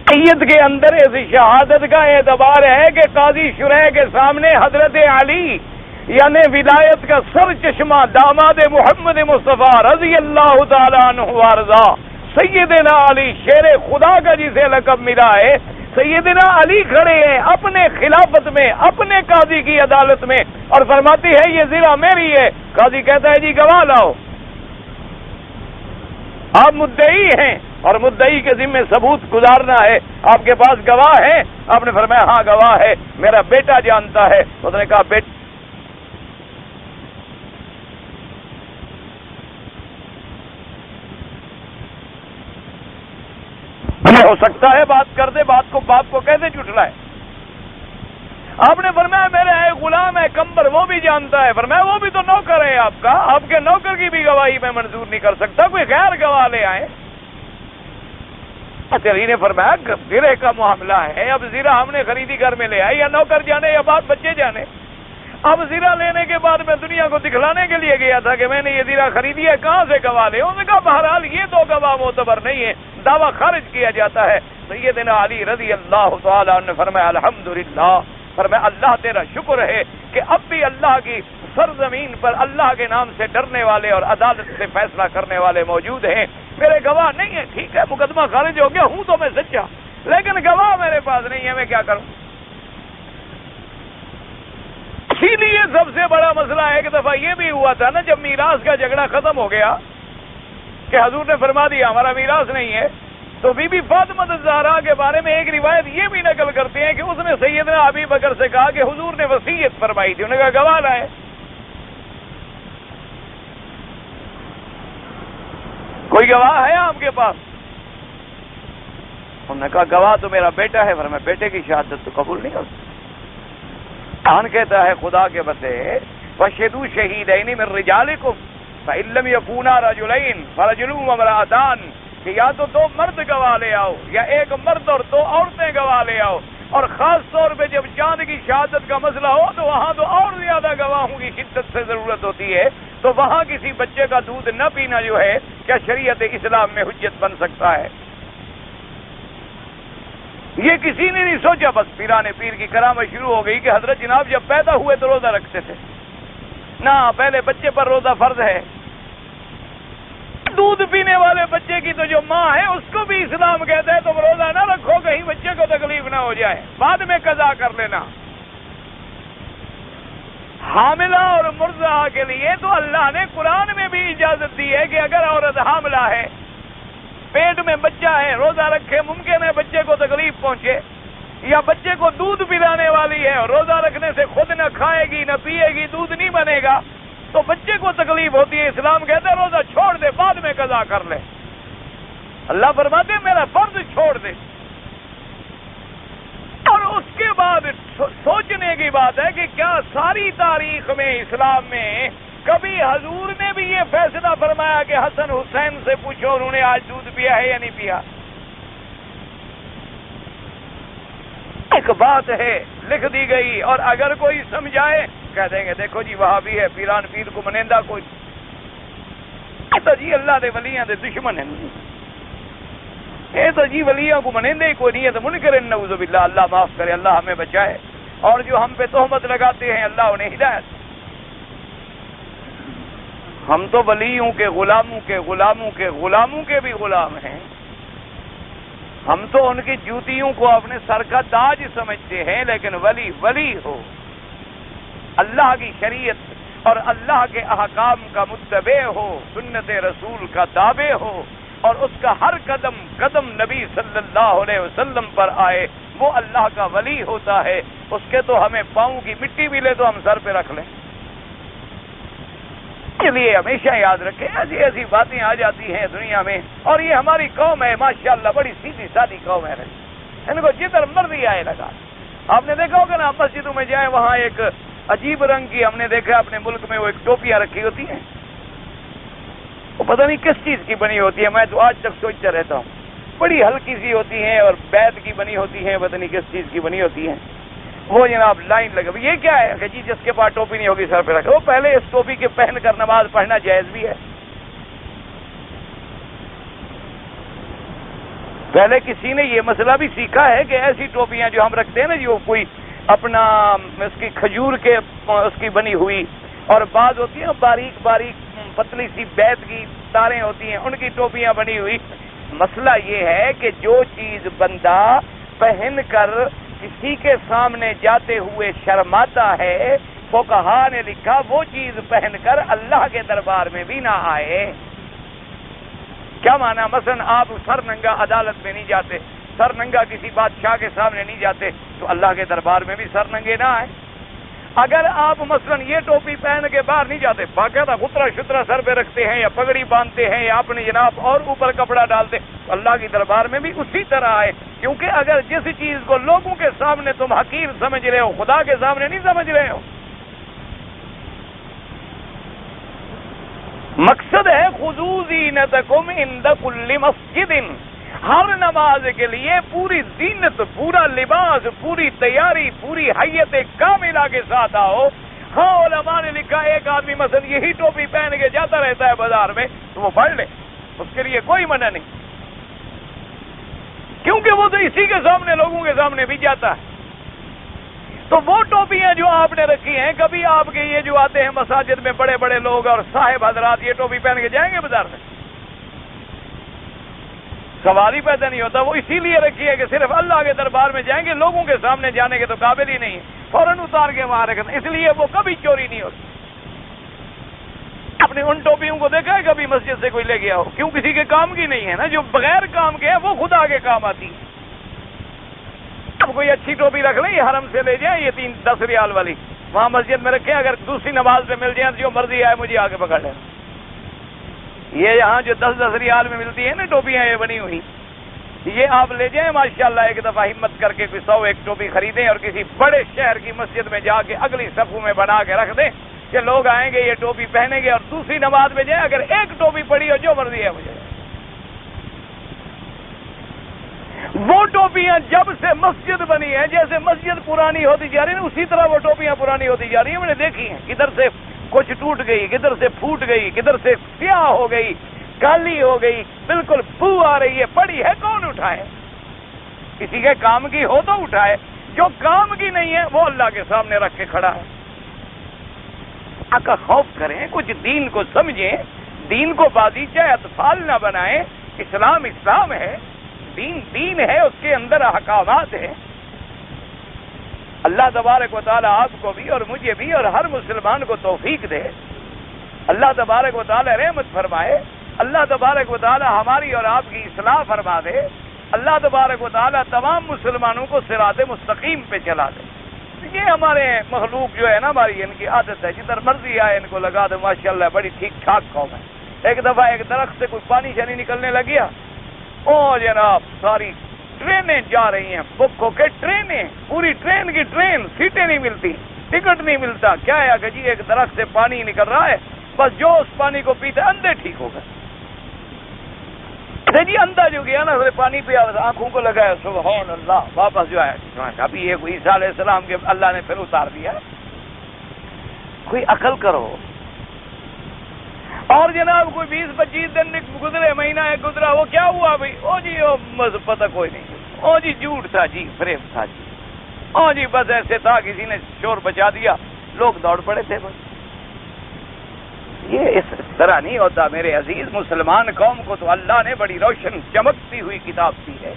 S1: شریعت کے اندر اس شہادت کا اعتبار ہے کہ قاضی شرح کے سامنے حضرت علی یعنی ولایت کا سر چشمہ داماد محمد مصطفیٰ رضی اللہ تعالیٰ عنہ وارضا سیدنا علی شیر خدا کا جسے لقب ملا ہے، سیدنا علی کھڑے ہیں اپنے خلافت میں، اپنے قاضی کی عدالت میں، اور فرماتی ہے یہ زرہ میری ہے۔ قاضی کہتا ہے جی گواہ لاؤ، آپ مدعی ہیں اور مدعی کے ذمے ثبوت گزارنا ہے، آپ کے پاس گواہ ہے؟ آپ نے فرمایا ہاں گواہ ہے، میرا بیٹا جانتا ہے۔ اس نے کہا بیٹا، ہو سکتا ہے بات کر دے، بات کو باپ کو کیسے جھٹلائے؟ آپ نے فرمایا میرا ایک غلام ہے کمبر، وہ بھی جانتا ہے۔ فرمایا وہ بھی تو نوکر ہے آپ کا، آپ کے نوکر کی بھی گواہی میں منظور نہیں کر سکتا، کوئی غیر گواہ لے آئے۔ علی نے فرمایا زرہ کا معاملہ ہے، اب زرہ ہم نے خریدی گھر میں لے آئے، یا نوکر جانے یا بات بچے جانے۔ اب زرہ لینے کے بعد میں دنیا کو دکھلانے کے لیے گیا تھا کہ میں نے یہ زرہ خریدی ہے، کہاں سے گواہ لے؟ انہوں نے کہا بہرحال یہ دو گواہ معتبر نہیں ہے، دعویٰ خارج کیا جاتا ہے۔ سیدنا علی رضی اللہ تعالیٰ عنہ نے فرمایا الحمدللہ، فرمایا اللہ تیرا شکر ہے کہ اب بھی اللہ کی سرزمین پر اللہ کے نام سے ڈرنے والے اور عدالت سے فیصلہ کرنے والے موجود ہیں۔ میرے گواہ نہیں ہیں، ٹھیک ہے مقدمہ خارج ہو گیا، ہوں تو میں سچا، لیکن گواہ میرے پاس نہیں ہے، میں کیا کروں؟ اسی لیے سب سے بڑا مسئلہ ایک دفعہ یہ بھی ہوا تھا نا، جب میراث کا جھگڑا ختم ہو گیا کہ حضور نے فرما دیا ہمارا میراث نہیں ہے، تو بی بی فاطمہ الزہرا کے بارے میں ایک روایت یہ بھی نقل کرتے ہیں کہ اس نے سیدنا ابی بکر سے کہا کہ حضور نے وصیت فرمائی تھی، انہوں نے کہا گواہ لائے۔ کوئی گواہ ہے آپ کے پاس؟ انہوں نے کہا گواہ تو میرا بیٹا ہے، فرمایا بیٹے کی شہادت تو قبول نہیں ہوتی۔ قرآن کہتا ہے خدا کے بندے فَشْهِدُوا شَهِيدَيْنِ مِن رِّجَالِكُمْ فَإِن لَّمْ يَكُونَا رَجُلَيْنِ فَرَجُلٌ وَامْرَأَتَانِ، کہ یا تو 2 مرد گواہ لے آؤ یا 1 مرد اور 2 عورتیں گواہ لے آؤ، اور خاص طور پہ جب چاند کی شہادت کا مسئلہ ہو تو وہاں تو اور زیادہ گواہوں کی شدت سے ضرورت ہوتی ہے، تو وہاں کسی بچے کا دودھ نہ پینا جو ہے کیا شریعت اسلام میں حجت بن سکتا ہے؟ یہ کسی نے نہیں سوچا، بس پیرانے پیر کی کرامت شروع ہو گئی کہ حضرت جناب جب پیدا ہوئے تو روزہ رکھتے تھے، نہ پہلے بچے پر روزہ فرض ہے، دودھ پینے والے بچے کی تو جو ماں ہے اس کو بھی اسلام کہتا ہے تم روزہ نہ رکھو کہیں بچے کو تکلیف نہ ہو جائے، بعد میں قضا کر لینا۔ حاملہ اور مرضعہ کے لیے تو اللہ نے قرآن میں بھی اجازت دی ہے کہ اگر عورت حاملہ ہے، پیٹ میں بچہ ہے، روزہ رکھے، ممکن ہے بچے کو تکلیف پہنچے، یا بچے کو دودھ پلانے والی ہے اور روزہ رکھنے سے خود نہ کھائے گی نہ پیے گی، دودھ نہیں بنے گا، تو بچے کو تکلیف ہوتی ہے، اسلام کہتا ہے روزہ چھوڑ دے، بعد میں قضا کر لے۔ اللہ فرماتے ہیں میرا فرض چھوڑ دے۔ اور اس کے بعد سوچنے کی بات ہے کہ کیا ساری تاریخ میں اسلام میں کبھی حضور نے بھی یہ فیصلہ فرمایا کہ حسن حسین سے پوچھو انہوں نے آج دودھ پیا ہے یا نہیں پیا؟ ایک بات ہے لکھ دی گئی، اور اگر کوئی سمجھائے کہہ دیں گے دیکھو جی وہاں بھی ہے، پیران پیر کو منیندہ کوئی تو جی اللہ دے ولیاں دے دشمن ہیں۔ یہ تو جی ولیوں کو منندے کوئی نہیں ہے تو منکر نعوذ باللہ، اللہ معاف کرے، اللہ ہمیں بچائے، اور جو ہم پہ تہمت لگاتے ہیں اللہ انہیں ہدایت۔ ہم تو ولیوں کے غلاموں کے غلاموں کے غلاموں کے بھی غلام ہیں، ہم تو ان کی جوتیوں کو اپنے سر کا تاج سمجھتے ہیں، لیکن ولی ولی ہو، اللہ کی شریعت اور اللہ کے احکام کا متبع ہو، سنت رسول کا تابع ہو، اور اس کا ہر قدم قدم نبی صلی اللہ علیہ وسلم پر آئے، وہ اللہ کا ولی ہوتا ہے۔ اس کے تو ہمیں پاؤں کی مٹی بھی لے تو ہم سر پہ رکھ لیں۔ اس لیے ہمیشہ یاد رکھیں، ایسی ایسی باتیں آ جاتی ہیں دنیا میں، اور یہ ہماری قوم ہے ماشاءاللہ، بڑی سیدھی سادی قوم ہے، ان کو جدھر مرضی آئے لگا۔ آپ نے دیکھا ہوگا نا، مسجدوں میں جائیں وہاں ایک عجیب رنگ کی، ہم نے دیکھا اپنے ملک میں، وہ ایک ٹوپیاں رکھی ہوتی ہیں، وہ پتہ نہیں کس چیز کی بنی ہوتی ہے، میں تو آج تک سوچتا رہتا ہوں، بڑی ہلکی سی ہوتی ہیں اور بیت کی بنی ہوتی ہیں، پتہ نہیں کس چیز کی بنی ہوتی ہیں، وہ جناب لائن لگا، یہ کیا ہے کہ جی جس کے پاس ٹوپی نہیں ہوگی سر پہ رکھے، وہ پہلے اس ٹوپی کے پہن کر نماز پڑھنا جائز بھی ہے، پہلے کسی نے یہ مسئلہ بھی سیکھا ہے کہ ایسی ٹوپیاں جو ہم رکھتے ہیں نا، جو کوئی اپنا اس کی کھجور کے اس کی بنی ہوئی، اور بعض ہوتی ہیں باریک باریک پتلی سی بیت کی تاریں ہوتی ہیں، ان کی ٹوپیاں بنی ہوئی۔ مسئلہ یہ ہے کہ جو چیز بندہ پہن کر کسی کے سامنے جاتے ہوئے شرماتا ہے، فقہا نے لکھا وہ چیز پہن کر اللہ کے دربار میں بھی نہ آئے۔ کیا معنی؟ مثلا آپ سر ننگا عدالت میں نہیں جاتے، سر ننگا کسی بادشاہ کے سامنے نہیں جاتے، تو اللہ کے دربار میں بھی سر ننگے نہ آئے۔ اگر آپ مثلا یہ ٹوپی پہن کے باہر نہیں جاتے، باقاعدہ غترہ شترہ سر پہ رکھتے ہیں یا پگڑی باندھتے ہیں یا اپنے جناب اور اوپر کپڑا ڈالتے، تو اللہ کی دربار میں بھی اسی طرح آئے، کیونکہ اگر جس چیز کو لوگوں کے سامنے تم حقیر سمجھ رہے ہو، خدا کے سامنے نہیں سمجھ رہے ہو۔ مقصد ہے خذوا زینتکم عند کل مسجد، ہر نماز کے لیے پوری زینت، پورا لباس، پوری تیاری، پوری حیت کاملہ کے ساتھ آؤ۔ ہاں علماء نے لکھا ایک آدمی مثلا یہی ٹوپی پہن کے جاتا رہتا ہے بازار میں، تو وہ پڑھ لے، اس کے لیے کوئی منع نہیں، کیونکہ وہ تو اسی کے سامنے لوگوں کے سامنے بھی جاتا ہے۔ تو وہ ٹوپیاں جو آپ نے رکھی ہیں، کبھی آپ کے یہ جو آتے ہیں مساجد میں بڑے بڑے لوگ اور صاحب حضرات یہ ٹوپی پہن کے جائیں گے بازار میں؟ سوال ہی پیدا نہیں ہوتا۔ وہ اسی لیے رکھی ہے کہ صرف اللہ کے دربار میں جائیں گے، لوگوں کے سامنے جانے کے تو قابل ہی نہیں، فوراً اتار کے وہاں رکھنا، اس لیے وہ کبھی چوری نہیں ہوتی۔ اپنے ان ٹوپیوں کو دیکھا ہے کبھی مسجد سے کوئی لے گیا ہو؟ کیوں؟ کسی کے کام کی نہیں ہے نا، جو بغیر کام کے ہے وہ خدا کے کام آتی ہے۔ اب کوئی اچھی ٹوپی رکھ لیں، یہ حرم سے لے جائیں، یہ 10 ریال والی وہاں مسجد میں رکھیں، اگر دوسری نماز پہ مل جائیں تو جو مرضی آئے مجھے آگے پکڑ لیں۔ یہ یہاں جو 10 ریال میں ملتی ہے نا ٹوپیاں یہ بنی ہوئی، یہ آپ لے جائیں ماشاءاللہ، ایک دفعہ ہمت کر کے کوئی 100 ٹوپی خریدیں اور کسی بڑے شہر کی مسجد میں جا کے اگلی صفوں میں بنا کے رکھ دیں کہ لوگ آئیں گے یہ ٹوپی پہنیں گے، اور دوسری نماز میں جائیں، اگر ایک ٹوپی پڑی ہو جو مرضی ہے مجھے۔ وہ ٹوپیاں جب سے مسجد بنی ہے، جیسے مسجد پرانی ہوتی جا رہی ہے اسی طرح وہ ٹوپیاں پرانی ہوتی جا رہی ہیں، میں نے دیکھی ہیں، کدھر سے کچھ ٹوٹ گئی، کدھر سے پھوٹ گئی، کدھر سے سیاہ ہو گئی، کالی ہو گئی، بالکل بو آ رہی ہے، پڑی ہے کون اٹھائے؟ کسی کے کام کی ہو تو اٹھائے، جو کام کی نہیں ہے وہ اللہ کے سامنے رکھ کے کھڑا ہے۔ اللہ کا خوف کریں، کچھ دین کو سمجھیں، دین کو بازیچہ اطفال نہ بنائیں۔ اسلام اسلام ہے، دین دین ہے، اس کے اندر احکامات ہیں۔ اللہ تبارک و تعالی آپ کو بھی اور مجھے بھی اور ہر مسلمان کو توفیق دے، اللہ تبارک و تعالی رحمت فرمائے، اللہ تبارک و تعالی ہماری اور آپ کی اصلاح فرما دے، اللہ تبارک و تعالی تمام مسلمانوں کو صراط مستقیم پہ چلا دے۔ یہ ہمارے مخلوق جو ہے نا، ہماری ان کی عادت ہے، جدھر مرضی آئے ان کو لگا دے، ماشاءاللہ بڑی ٹھیک ٹھاک قوم ہے۔ ایک دفعہ ایک درخت سے کوئی پانی شانی نکلنے لگ گیا، او جناب ساری ٹرینیں جا رہی ہیں، بک ہو کے ٹرینیں، پوری ٹرین کی ٹرین، سیٹیں نہیں ملتی، ٹکٹ نہیں ملتا۔ کیا ہے کہ جی ایک درخت سے پانی نکل رہا ہے، بس جو اس پانی کو پیتے اندھے ٹھیک ہو گئے۔ جی اندھا جو گیا نا پانی پیا، آنکھوں کو لگایا، سبحان اللہ، واپس جو ہے ابھی یہ عیسیٰ علیہ السلام کے اللہ نے پھر اتار دیا۔ کوئی عقل کرو، اور جناب کوئی 20-25 دن گزرے، مہینہ ایک گزرا، وہ کیا ہوا بھائی؟ او جی پتہ کوئی نہیں، او جی جھوٹ تھا جی، فریب تھا جی، او جی بس ایسے تھا، کسی نے شور بچا دیا، لوگ دوڑ پڑے تھے بس۔ یہ اس طرح نہیں ہوتا میرے عزیز۔ مسلمان قوم کو تو اللہ نے بڑی روشن چمکتی ہوئی کتاب دی ہے،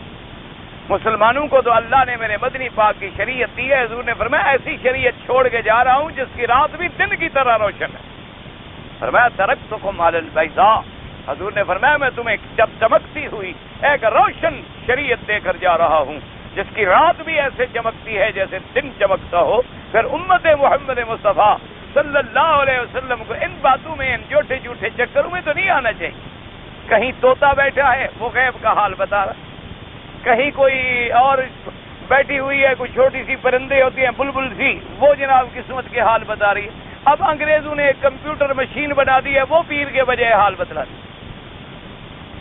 S1: مسلمانوں کو تو اللہ نے میرے مدنی پاک کی شریعت دی ہے۔ حضور نے فرمایا ایسی شریعت چھوڑ کے جا رہا ہوں جس کی رات بھی دن کی طرح روشن ہے۔ فرمایا ترکتکم علی البیضاء، حضور نے فرمایا میں تمہیں جب چمکتی ہوئی ایک روشن شریعت دے کر جا رہا ہوں جس کی رات بھی ایسے چمکتی ہے جیسے دن چمکتا ہو۔ پھر امت محمد مصطفیٰ صلی اللہ علیہ وسلم کو ان باتوں میں، ان جھوٹے جھوٹے چکروں میں تو نہیں آنا چاہیے۔ کہیں طوطا بیٹھا ہے وہ غیب کا حال بتا رہا، کہیں کوئی اور بیٹھی ہوئی ہے، کوئی چھوٹی سی پرندے ہوتی ہیں بلبل سی، وہ جناب قسمت کے حال بتا رہی ہے۔ اب انگریزوں نے ایک کمپیوٹر مشین بنا دی ہے، وہ پیر کے بجائے حال بتلا دی۔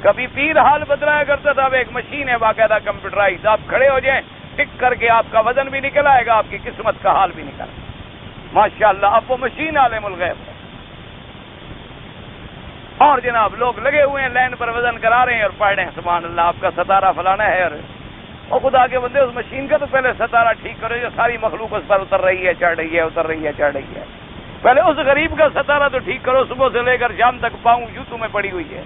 S1: کبھی پیر حال بتلایا کرتا تھا، اب ایک مشین ہے باقاعدہ کمپیوٹرائز، آپ کھڑے ہو جائیں ٹک کر کے آپ کا وزن بھی نکل آئے گا، آپ کی قسمت کا حال بھی نکل آئے گا۔ ماشاءاللہ اب وہ مشین عالم الغیب ہے۔ اور جناب لوگ لگے ہوئے ہیں لائن پر وزن کرا رہے ہیں اور پڑھ رہے ہیں سبحان اللہ آپ کا ستارہ فلانا ہے، اور خدا کے بندے اس مشین کا تو پہلے ستارہ ٹھیک کرو، جو ساری مخلوق اس پر اتر رہی ہے، چڑھ رہی ہے، اتر رہی ہے، چڑھ رہی ہے، پہلے اس غریب کا ستارہ تو ٹھیک کرو، صبح سے لے کر شام تک پاؤں جوتوں میں پڑی ہوئی ہے،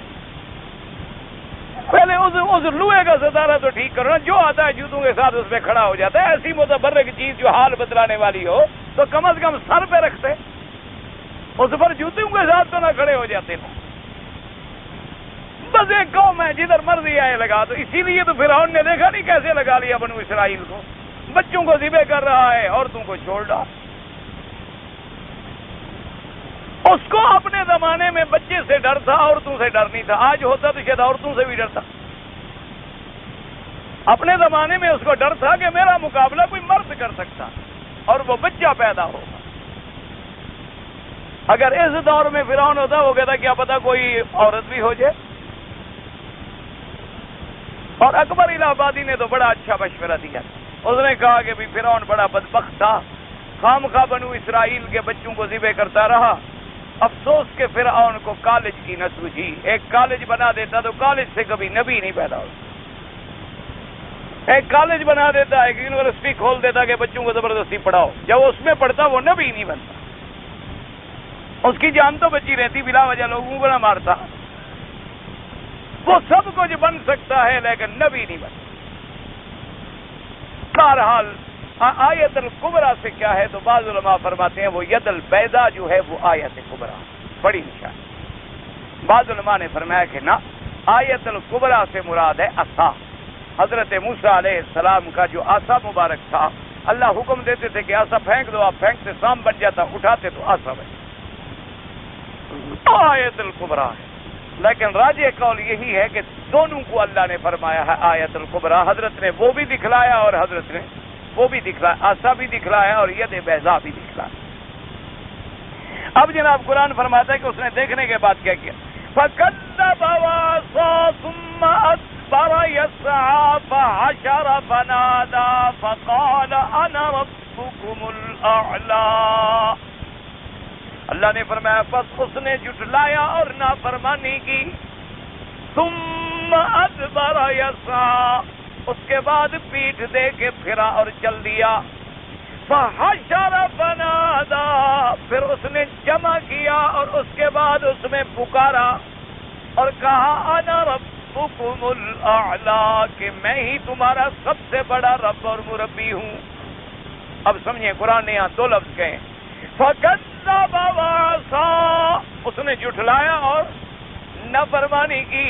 S1: پہلے اس لوہے کا ستارہ تو ٹھیک کرو نا، جو آتا ہے جوتوں کے ساتھ اس پہ کھڑا ہو جاتا ہے۔ ایسی متبرک چیز جو حال بتلانے والی ہو تو کم از کم سر پہ رکھتے، اس پر جوتوں کے ساتھ تو نہ کھڑے ہو جاتے نا۔ بس ایک قوم ہے جدھر مرضی آئے لگا، تو اسی لیے تو فرعون نے دیکھا نہیں کیسے لگا لیا بنو اسرائیل کو، بچوں کو ذبح کر رہا ہے، عورتوں کو چھوڑ رہا۔ اس کو اپنے زمانے میں بچے سے ڈر تھا، عورتوں سے ڈر نہیں تھا، آج ہوتا تو شاید عورتوں سے بھی ڈرتا۔ اپنے زمانے میں اس کو ڈر تھا کہ میرا مقابلہ کوئی مرد کر سکتا اور وہ بچہ پیدا ہوگا۔ اگر اس دور میں فرعون ہوتا وہ کہتا کیا پتا کوئی عورت بھی ہو جائے۔ اور اکبر الہ آبادی نے تو بڑا اچھا مشورہ دیا، اس نے کہا کہ بھی فرعون بڑا بدبخت تھا، خام خواہ بنو اسرائیل کے بچوں کو ذبح کرتا رہا، افسوس کہ فرعون کو کالج کی نہ سوجھی، ایک کالج بنا دیتا تو کالج سے کبھی نبی نہیں پیدا ہوتا، ایک کالج بنا دیتا، ایک یونیورسٹی کھول دیتا کہ بچوں کو زبردستی پڑھاؤ، جب اس میں پڑھتا وہ نبی نہیں بنتا، اس کی جان تو بچی رہتی، بلا وجہ لوگوں کو نہ مارتا، وہ سب کچھ بن سکتا ہے لیکن نبی نہیں بنتا۔ بہرحال آیت الکبریٰ سے کیا ہے تو بعض علماء فرماتے ہیں وہ ید البیضاء جو ہے وہ آیت کبریٰ بڑی نشان۔ بعض علماء نے فرمایا کہ نہ، آیت الکبریٰ سے مراد ہے عصا، حضرت موسیٰ علیہ السلام کا جو عصا مبارک تھا، اللہ حکم دیتے تھے کہ عصا پھینک دو، آپ پھینکتے سام بن جاتا، اٹھاتے تو عصا بن جاتا، آیت الکبریٰ ہے۔ لیکن راجح قول یہی ہے کہ دونوں کو اللہ نے فرمایا ہے آیت الکبریٰ، حضرت نے وہ بھی دکھلایا اور حضرت نے وہ بھی دکھلایا، عصا بھی دکھلایا اور ید بیضاء بھی دکھلایا۔ اب جناب قرآن فرماتا ہے کہ اس نے دیکھنے کے بعد کیا کیا، فَكَذَّبَ وَعَصَىٰ ثُمَّ أَدْبَرَ يَسْعَىٰ فَحَشَرَ فَنَادَىٰ فَقَالَ أَنَا رَبُّكُمُ الْأَعْلَىٰ۔ اللہ نے فرمایا پس اس نے جھٹلایا اور نافرمانی کی، ثُمَّ أَدْبَرَ يَسْعَىٰ، اس کے بعد پیٹھ دے کے پھرا اور چل دیا، فحشر فنادى، پھر اس نے جمع کیا اور اس کے بعد اس میں پکارا اور کہا انا ربکم الاعلی، کہ میں ہی تمہارا سب سے بڑا رب اور مربی ہوں۔ اب سمجھیں قرآن نے یہاں دو لفظ کہے، فکذب وعصا، اس نے جھٹلایا اور نافرمانی کی۔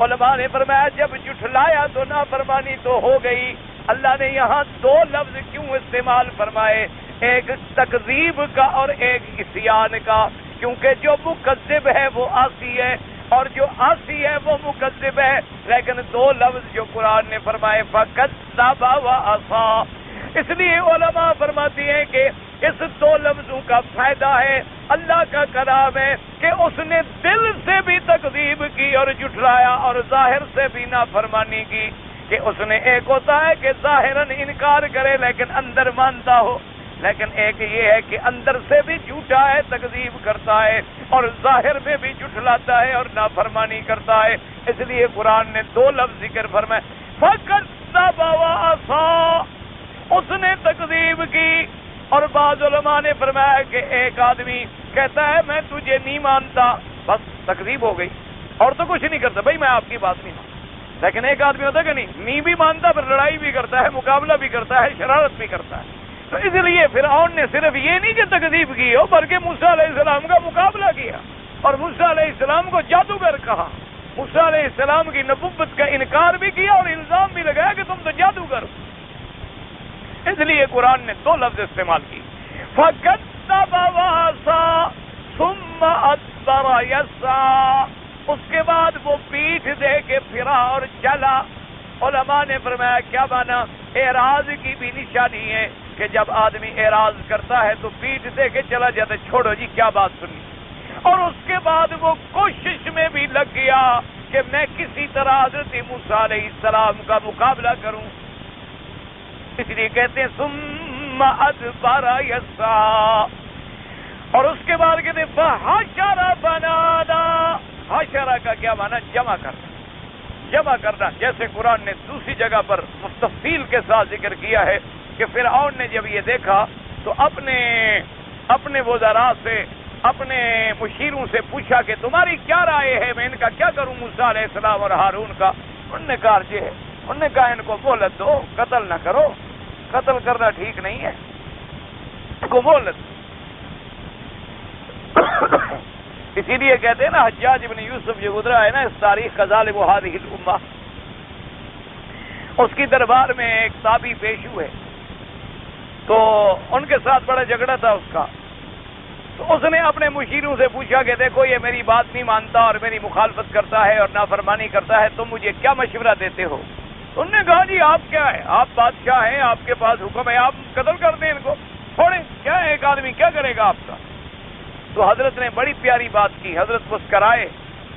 S1: علماء نے فرمایا جب جھٹلایا تو نافرمانی تو ہو گئی، اللہ نے یہاں دو لفظ کیوں استعمال فرمائے، ایک تکذیب کا اور ایک عصیان کا، کیونکہ جو مکذب ہے وہ عاصی ہے اور جو عاصی ہے وہ مکذب ہے، لیکن دو لفظ جو قرآن نے فرمائے فکذب وعصا، اس لیے علماء فرماتی ہیں کہ اس دو لفظوں کا فائدہ ہے، اللہ کا کلام ہے کہ اس نے دل سے بھی تکذیب کی اور جھٹلایا اور ظاہر سے بھی نافرمانی کی، کہ اس نے ایک ہوتا ہے کہ ظاہراً انکار کرے لیکن اندر مانتا ہو، لیکن ایک یہ ہے کہ اندر سے بھی جھوٹا ہے، تکذیب کرتا ہے، اور ظاہر میں بھی جھٹلاتا ہے اور نافرمانی کرتا ہے۔ اس لیے قرآن نے دو لفظ ذکر فرمائے، فَكَذَّبَ وَعَصَىٰ، اس نے تکذیب کی۔ اور بعض علماء نے فرمایا کہ ایک آدمی کہتا ہے میں تجھے نہیں مانتا، بس تکذیب ہو گئی، اور تو کچھ نہیں کرتا، بھائی میں آپ کی بات نہیں مانتا۔ لیکن ایک آدمی ہوتا ہے کہ نہیں بھی مانتا، پھر لڑائی بھی کرتا ہے، مقابلہ بھی کرتا ہے، شرارت بھی کرتا ہے۔ تو اس لیے فرعون نے صرف یہ نہیں کہ تکذیب کی ہو، بلکہ موسیٰ علیہ السلام کا مقابلہ کیا، اور موسیٰ علیہ السلام کو جادوگر کہا، موسیٰ علیہ السلام کی نبوت کا انکار بھی کیا اور الزام بھی لگایا کہ تم تو جادوگر ہو۔ اس لیے قرآن نے دو لفظ استعمال کی، فَكَذَّبَ وَعَصَىٰ ثُمَّ أَدْبَرَ يَسْعَىٰ، اس کے بعد وہ پیٹھ دے کے پھرا اور چلا۔ علماء نے فرمایا کیا مانا؟ اعراض کی بھی نشانی ہے کہ جب آدمی اعراض کرتا ہے تو پیٹھ دے کے چلا جاتا ہے، چھوڑو جی کیا بات سنی، اور اس کے بعد وہ کوشش میں بھی لگ گیا کہ میں کسی طرح حضرت موسیٰ علیہ السلام کا مقابلہ کروں۔ اس لیے کہتے ہیں ثم ادبر یسعیٰ، اور اس کے بعد کہتے ہیں فحشر فنادی۔ حشر کا کیا مانا؟ جمع کرنا، جمع کرنا، جیسے قرآن نے دوسری جگہ پر تفصیل کے ساتھ ذکر کیا ہے کہ فرعون نے جب یہ دیکھا تو اپنے وزراء سے، اپنے مشیروں سے پوچھا کہ تمہاری کیا رائے ہے، میں ان کا کیا کروں، موسیٰ علیہ السلام اور ہارون کا؟ انہوں نے کہا یہ ہے، انہوں نے کہا ان کو مہلت دو، قتل نہ کرو، قتل کرنا ٹھیک نہیں ہے، ان کو مہلت دو۔ اسی لیے کہتے ہیں نا حجاج ابن یوسف جو گزرا ہے نا اس تاریخ کا ظالم هذه الامہ، اس کی دربار میں ایک تابعی پیش ہوئے تو ان کے ساتھ بڑا جھگڑا تھا اس کا، تو اس نے اپنے مشیروں سے پوچھا کہ دیکھو یہ میری بات نہیں مانتا اور میری مخالفت کرتا ہے اور نافرمانی کرتا ہے، تم مجھے کیا مشورہ دیتے ہو؟ تو انہوں نے کہا جی آپ کیا ہے، آپ بادشاہ ہیں، آپ کے پاس حکم ہے، آپ قتل کر دیں ان کو، چھوڑیں، کیا ہے ایک آدمی کیا کرے گا آپ کا؟ تو حضرت نے بڑی پیاری بات کی، حضرت مسکرائے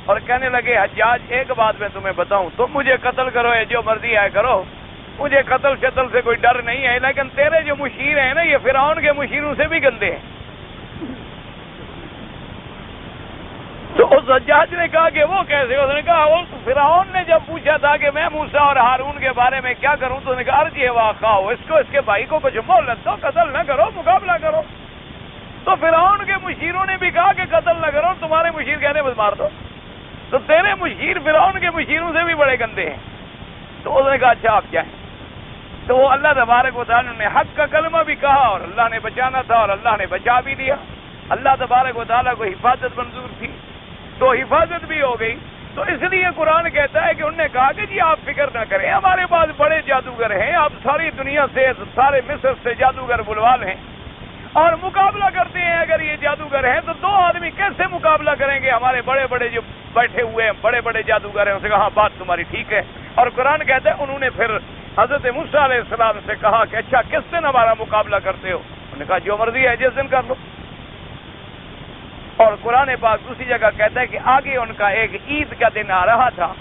S1: اور کہنے لگے حجاج ایک بات میں تمہیں بتاؤں، تم مجھے قتل کرو یا جو مرضی ہے کرو، مجھے قتل شتل سے کوئی ڈر نہیں ہے، لیکن تیرے جو مشیر ہیں نا یہ فرعون کے مشیروں سے بھی گندے ہیں۔ تو اس حجاج نے کہا کہ وہ کیسے؟ اس نے کہا وہ فرعون نے جب پوچھا تھا کہ میں موسیٰ اور ہارون کے بارے میں کیا کروں تو اس نے کہا ارجع واخاہ، اس کو اس کے بھائی کو کچھ مہلت دو، قتل نہ کرو، مقابلہ کرو۔ تو فرعون کے مشیروں نے بھی کہا کہ قتل نہ کرو، تمہارے مشیر کہتے ہیں بس مار دو، تو تیرے مشیر فرعون کے مشیروں سے بھی بڑے گندے ہیں۔ تو اس نے کہا اچھا آپ کیا ہیں؟ تو وہ اللہ تبارک و تعالیٰ نے حق کا کلمہ بھی کہا اور اللہ نے بچانا تھا اور اللہ نے بچا بھی دیا، اللہ تبارک و تعالیٰ کو حفاظت منظور تھی تو حفاظت بھی ہو گئی۔ تو اس لیے قرآن کہتا ہے کہ انہوں نے کہا کہ جی آپ فکر نہ کریں، ہمارے پاس بڑے جادوگر ہیں، آپ ساری دنیا سے، سارے مصر سے جادوگر بلوا لیں اور مقابلہ کرتے ہیں۔ اگر یہ جادوگر ہیں تو دو آدمی کیسے مقابلہ کریں گے؟ ہمارے بڑے بڑے جو بیٹھے ہوئے ہیں، بڑے بڑے جادوگر ہیں، ان سے کہا ہاں بات تمہاری ٹھیک ہے۔ اور قرآن کہتا ہے انہوں نے پھر حضرت موسیٰ علیہ السلام سے کہا کہ اچھا کس دن ہمارا مقابلہ کرتے ہو؟ انہوں نے کہا جو مرضی ہے جس دن کر لو۔ اور قرآن پاک دوسری جگہ کہتا ہے کہ آگے ان کا ایک عید کا دن آ رہا تھا،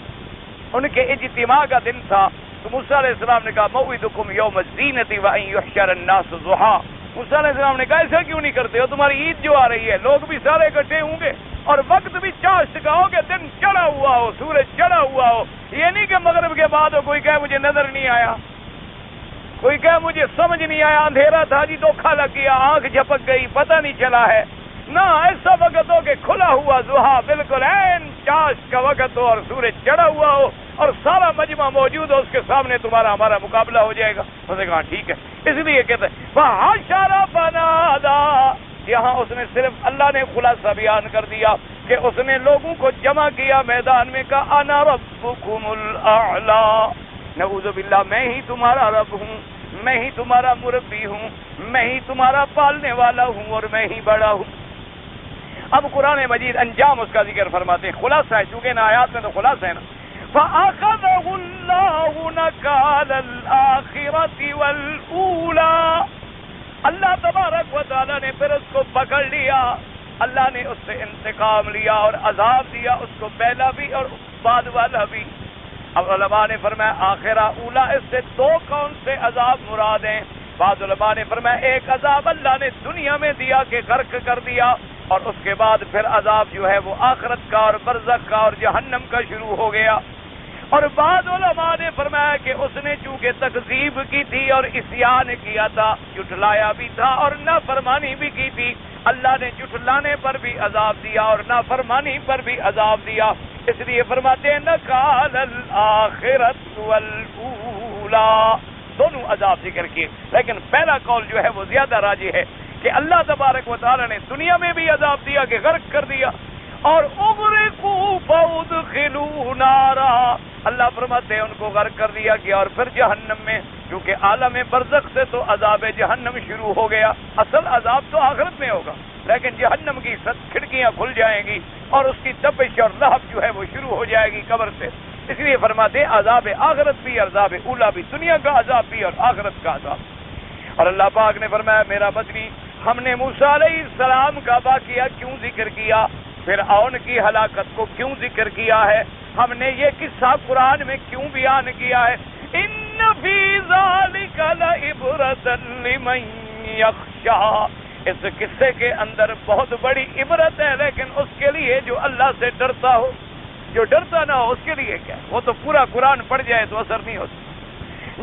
S1: ان کے اجتماع کا دن تھا، تو موسیٰ علیہ السلام نے کہا موعدکم یوم الزینۃ وان یحشر الناس ضحیٰ۔ موسیٰ علیہ السلام نے کہا ایسا کیوں نہیں کرتے ہو؟ تمہاری عید جو آ رہی ہے، لوگ بھی سارے اکٹھے ہوں گے اور وقت بھی چاشت کا ہو کہ دن چڑھا ہوا ہو، سورج چڑھا ہوا ہو، یہ نہیں کہ مغرب کے بعد ہو کوئی کہے مجھے نظر نہیں آیا، کوئی کہے مجھے سمجھ نہیں آیا، اندھیرا تھا جی دھوکھا لگ گیا، آنکھ جھپک گئی، پتہ نہیں چلا ہے، نہ ایسا وقت ہو کہ کھلا ہوا ضحیٰ بالکل عین چاشت کا وقت ہو اور سورج چڑھا ہوا ہو اور سارا مجمع موجود ہو، اس کے سامنے تمہارا ہمارا مقابلہ ہو جائے گا۔ اس نے کہا ٹھیک ہے۔ اس لیے کہتے ہیں فحشر فنادی، یہاں اس نے صرف اللہ نے خلاصہ بیان کر دیا کہ اس نے لوگوں کو جمع کیا میدان میں، کہا انا ربکم الاعلی، نعوذ باللہ میں ہی تمہارا رب ہوں، میں ہی تمہارا مربی ہوں، میں ہی تمہارا پالنے والا ہوں اور میں ہی بڑا ہوں۔ اب قرآن مجید انجام اس کا ذکر فرماتے ہیں، خلاصہ ہے چونکہ ان آیات میں تو خلاصہ ہے نا۔ فَأَخَذَهُ اللَّهُ نَكَالَ الْآخِرَةِ وَالْأُولَى، اللہ تبارک و تعالیٰ نے پھر اس کو پکڑ لیا، اللہ نے اس سے انتقام لیا اور عذاب دیا، اس کو پہلا بھی اور بعد والا بھی۔ اب علماء نے فرمایا آخرہ اولا، اس سے دو کون سے عذاب مراد ہیں؟ بعض علماء نے فرمایا ایک عذاب اللہ نے دنیا میں دیا کہ غرق کر دیا، اور اس کے بعد پھر عذاب جو ہے وہ آخرت کا اور برزخ کا اور جہنم کا شروع ہو گیا۔ اور بعض علماء نے فرمایا کہ اس نے چونکہ تکذیب کی تھی اور عصیان کیا تھا، جھٹلایا بھی تھا اور نافرمانی بھی کی تھی، اللہ نے جھٹلانے پر بھی عذاب دیا اور نافرمانی پر بھی عذاب دیا، اس لیے فرماتے ہیں نکال الآخرۃ والاولی، دونوں عذاب ذکر کیے، لیکن پہلا قول جو ہے وہ زیادہ راجح ہے کہ اللہ تبارک و تعالی نے دنیا میں بھی عذاب دیا کہ غرق کر دیا، اور اغرقوا فادخلوا نارا، اللہ فرماتے ہیں ان کو غرق کر دیا گیا اور پھر جہنم میں، کیونکہ عالم برزخ سے تو عذاب جہنم شروع ہو گیا، اصل عذاب تو آخرت میں ہوگا، لیکن جہنم کی کھڑکیاں کھل جائیں گی اور اس کی تپش اور لہب جو ہے وہ شروع ہو جائے گی قبر سے، اس لیے فرماتے ہیں عذاب آخرت بھی، عذاب اولا بھی، دنیا کا عذاب بھی اور آخرت کا عذاب۔ اور اللہ پاک نے فرمایا میرا بدنی، ہم نے موسیٰ علیہ السلام کا واقعہ کیوں ذکر کیا، فرعون کی ہلاکت کو کیوں ذکر کیا ہے، ہم نے یہ قصہ قرآن میں کیوں بیان کیا ہے، ان فی ذلک لعبرۃ لمن یخشی، اس قصے کے اندر بہت بڑی عبرت ہے، لیکن اس کے لیے جو اللہ سے ڈرتا ہو، جو ڈرتا نہ ہو اس کے لیے کیا، وہ تو پورا قرآن پڑھ جائے تو اثر نہیں ہوتا،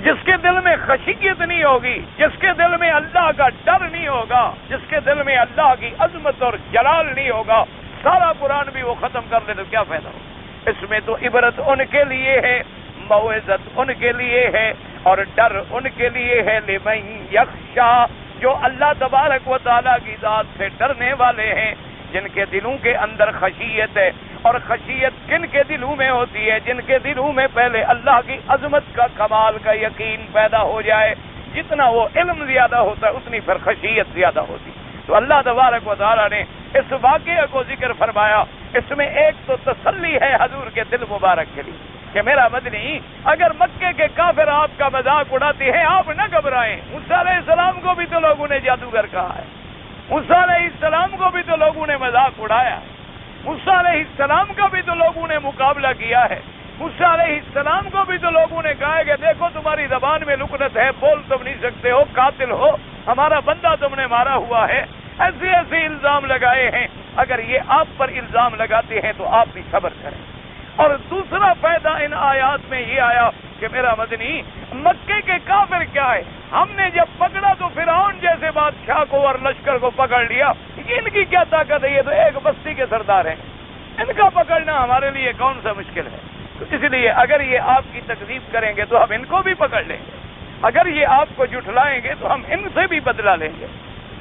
S1: جس کے دل میں خشیت نہیں ہوگی، جس کے دل میں اللہ کا ڈر نہیں ہوگا، جس کے دل میں اللہ کی عظمت اور جلال نہیں ہوگا، سارا قرآن بھی وہ ختم کر لے تو کیا فائدہ ہو، اس میں تو عبرت ان کے لیے ہے، موعظت ان کے لیے ہے اور ڈر ان کے لیے ہے، لمن یخشی، جو اللہ تبارک و تعالیٰ کی ذات سے ڈرنے والے ہیں، جن کے دلوں کے اندر خشیت ہے، اور خشیت کن کے دلوں میں ہوتی ہے، جن کے دلوں میں پہلے اللہ کی عظمت کا کمال کا یقین پیدا ہو جائے، جتنا وہ علم زیادہ ہوتا ہے اتنی پھر خشیت زیادہ ہوتی، تو اللہ تبارک و تعالیٰ نے اس واقعے کو ذکر فرمایا، اس میں ایک تو تسلی ہے حضور کے دل مبارک کے لیے کہ میرا مدنی، اگر مکے کے کافر آپ کا مذاق اڑاتے ہیں آپ نہ گھبرائیں، موسیٰ علیہ السلام کو بھی تو لوگوں نے جادوگر کہا ہے، موسیٰ علیہ السلام کو بھی تو لوگوں نے مذاق اڑایا، موسیٰ علیہ السلام کا بھی تو لوگوں نے مقابلہ کیا ہے، موسیٰ علیہ السلام کو بھی تو لوگوں نے کہا ہے کہ دیکھو تمہاری زبان میں لکنت ہے، بول تم نہیں سکتے ہو، قاتل ہو، ہمارا بندہ تم نے مارا ہوا ہے، ایسے ایسے الزام لگائے ہیں، اگر یہ آپ پر الزام لگاتے ہیں تو آپ بھی صبر کریں۔ اور دوسرا فائدہ ان آیات میں یہ آیا کہ میرا مدنی، مکے کے کافر کیا ہے، ہم نے جب پکڑا تو فرعون جیسے بادشاہ کو اور لشکر کو پکڑ لیا، ان کی کیا طاقت ہے، یہ تو ایک بستی کے سردار ہیں، ان کا پکڑنا ہمارے لیے کون سا مشکل ہے، تو اس لیے اگر یہ آپ کی تکذیب کریں گے تو ہم ان کو بھی پکڑ لیں گے، اگر یہ آپ کو جھٹلائیں گے تو ہم ان سے بھی بدلہ لیں گے،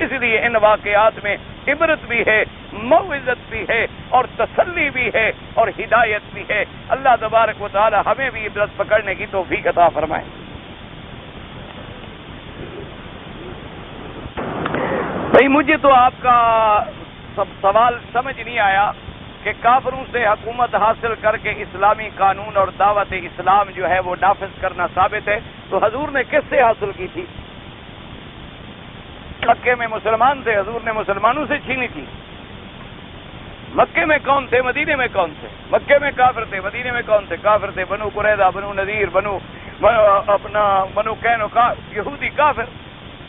S1: اس لیے ان واقعات میں عبرت بھی ہے، موعظت بھی ہے اور تسلی بھی ہے اور ہدایت بھی ہے، اللہ تبارک و تعالی ہمیں بھی عبرت پکڑنے کی توفیق عطا فرمائے۔ بھئی مجھے تو آپ کا سوال سمجھ نہیں آیا کہ کافروں سے حکومت حاصل کر کے اسلامی قانون اور دعوت اسلام جو ہے وہ نافذ کرنا ثابت ہے، تو حضور نے کس سے حاصل کی تھی؟ مکے میں مسلمان تھے، حضور نے مسلمانوں سے چھینی تھی۔ مکے میں کون تھے، مدینے میں کون تھے؟ مکے میں کافر تھے، مدینے میں کون تھے؟ کافر تھے، بنو قریظہ، بنو نذیر، بنو قینقاع، یہودی کافر۔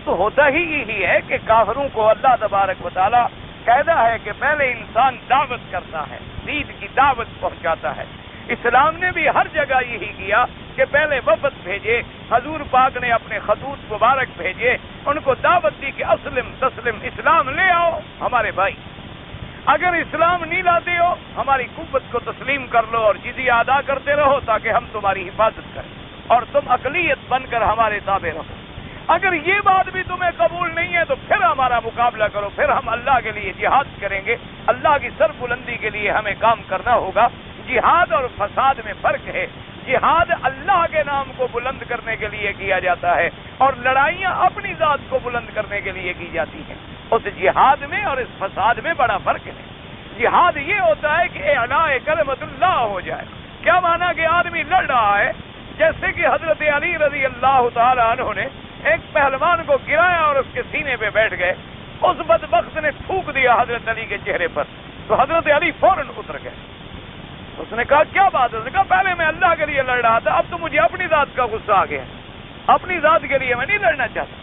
S1: تو ہوتا ہی یہی ہے کہ کافروں کو اللہ تبارک و تعالی قاعدہ ہے کہ پہلے انسان دعوت کرتا ہے، دین کی دعوت پہنچاتا ہے۔ اسلام نے بھی ہر جگہ یہی کیا کہ پہلے وفد بھیجے، حضور پاک نے اپنے خطوط مبارک بھیجے، ان کو دعوت دی کہ اسلم تسلم، اسلام لے آؤ ہمارے بھائی، اگر اسلام نہیں لاتے ہو ہماری قوت کو تسلیم کر لو اور جزیہ ادا کرتے رہو تاکہ ہم تمہاری حفاظت کریں اور تم اقلیت بن کر ہمارے تابع رہو۔ اگر یہ بات بھی تمہیں قبول نہیں ہے تو پھر ہمارا مقابلہ کرو، پھر ہم اللہ کے لیے جہاد کریں گے، اللہ کی سر بلندی کے لیے ہمیں کام کرنا ہوگا۔ جہاد اور فساد میں فرق ہے، جہاد اللہ کے نام کو بلند کرنے کے لیے کیا جاتا ہے اور لڑائیاں اپنی ذات کو بلند کرنے کے لیے کی جاتی ہیں۔ اس جہاد میں اور اس فساد میں بڑا فرق ہے۔ جہاد یہ ہوتا ہے کہ اعلاء کلمت اللہ ہو جائے، کیا مانا کہ آدمی لڑ رہا ہے، جیسے کہ حضرت علی رضی اللہ تعالی عنہ نے ایک پہلوان کو گرایا اور اس کے سینے پہ بیٹھ گئے، اس بدبخت نے تھوک دیا حضرت علی کے چہرے پر، تو حضرت علی فوراً اتر گئے۔ اس نے کہا کیا بات ہے؟ اس نے کہا پہلے میں اللہ کے لیے لڑ رہا تھا، اب تو مجھے اپنی ذات کا غصہ آ گیا، اپنی ذات کے لیے میں نہیں لڑنا چاہتا۔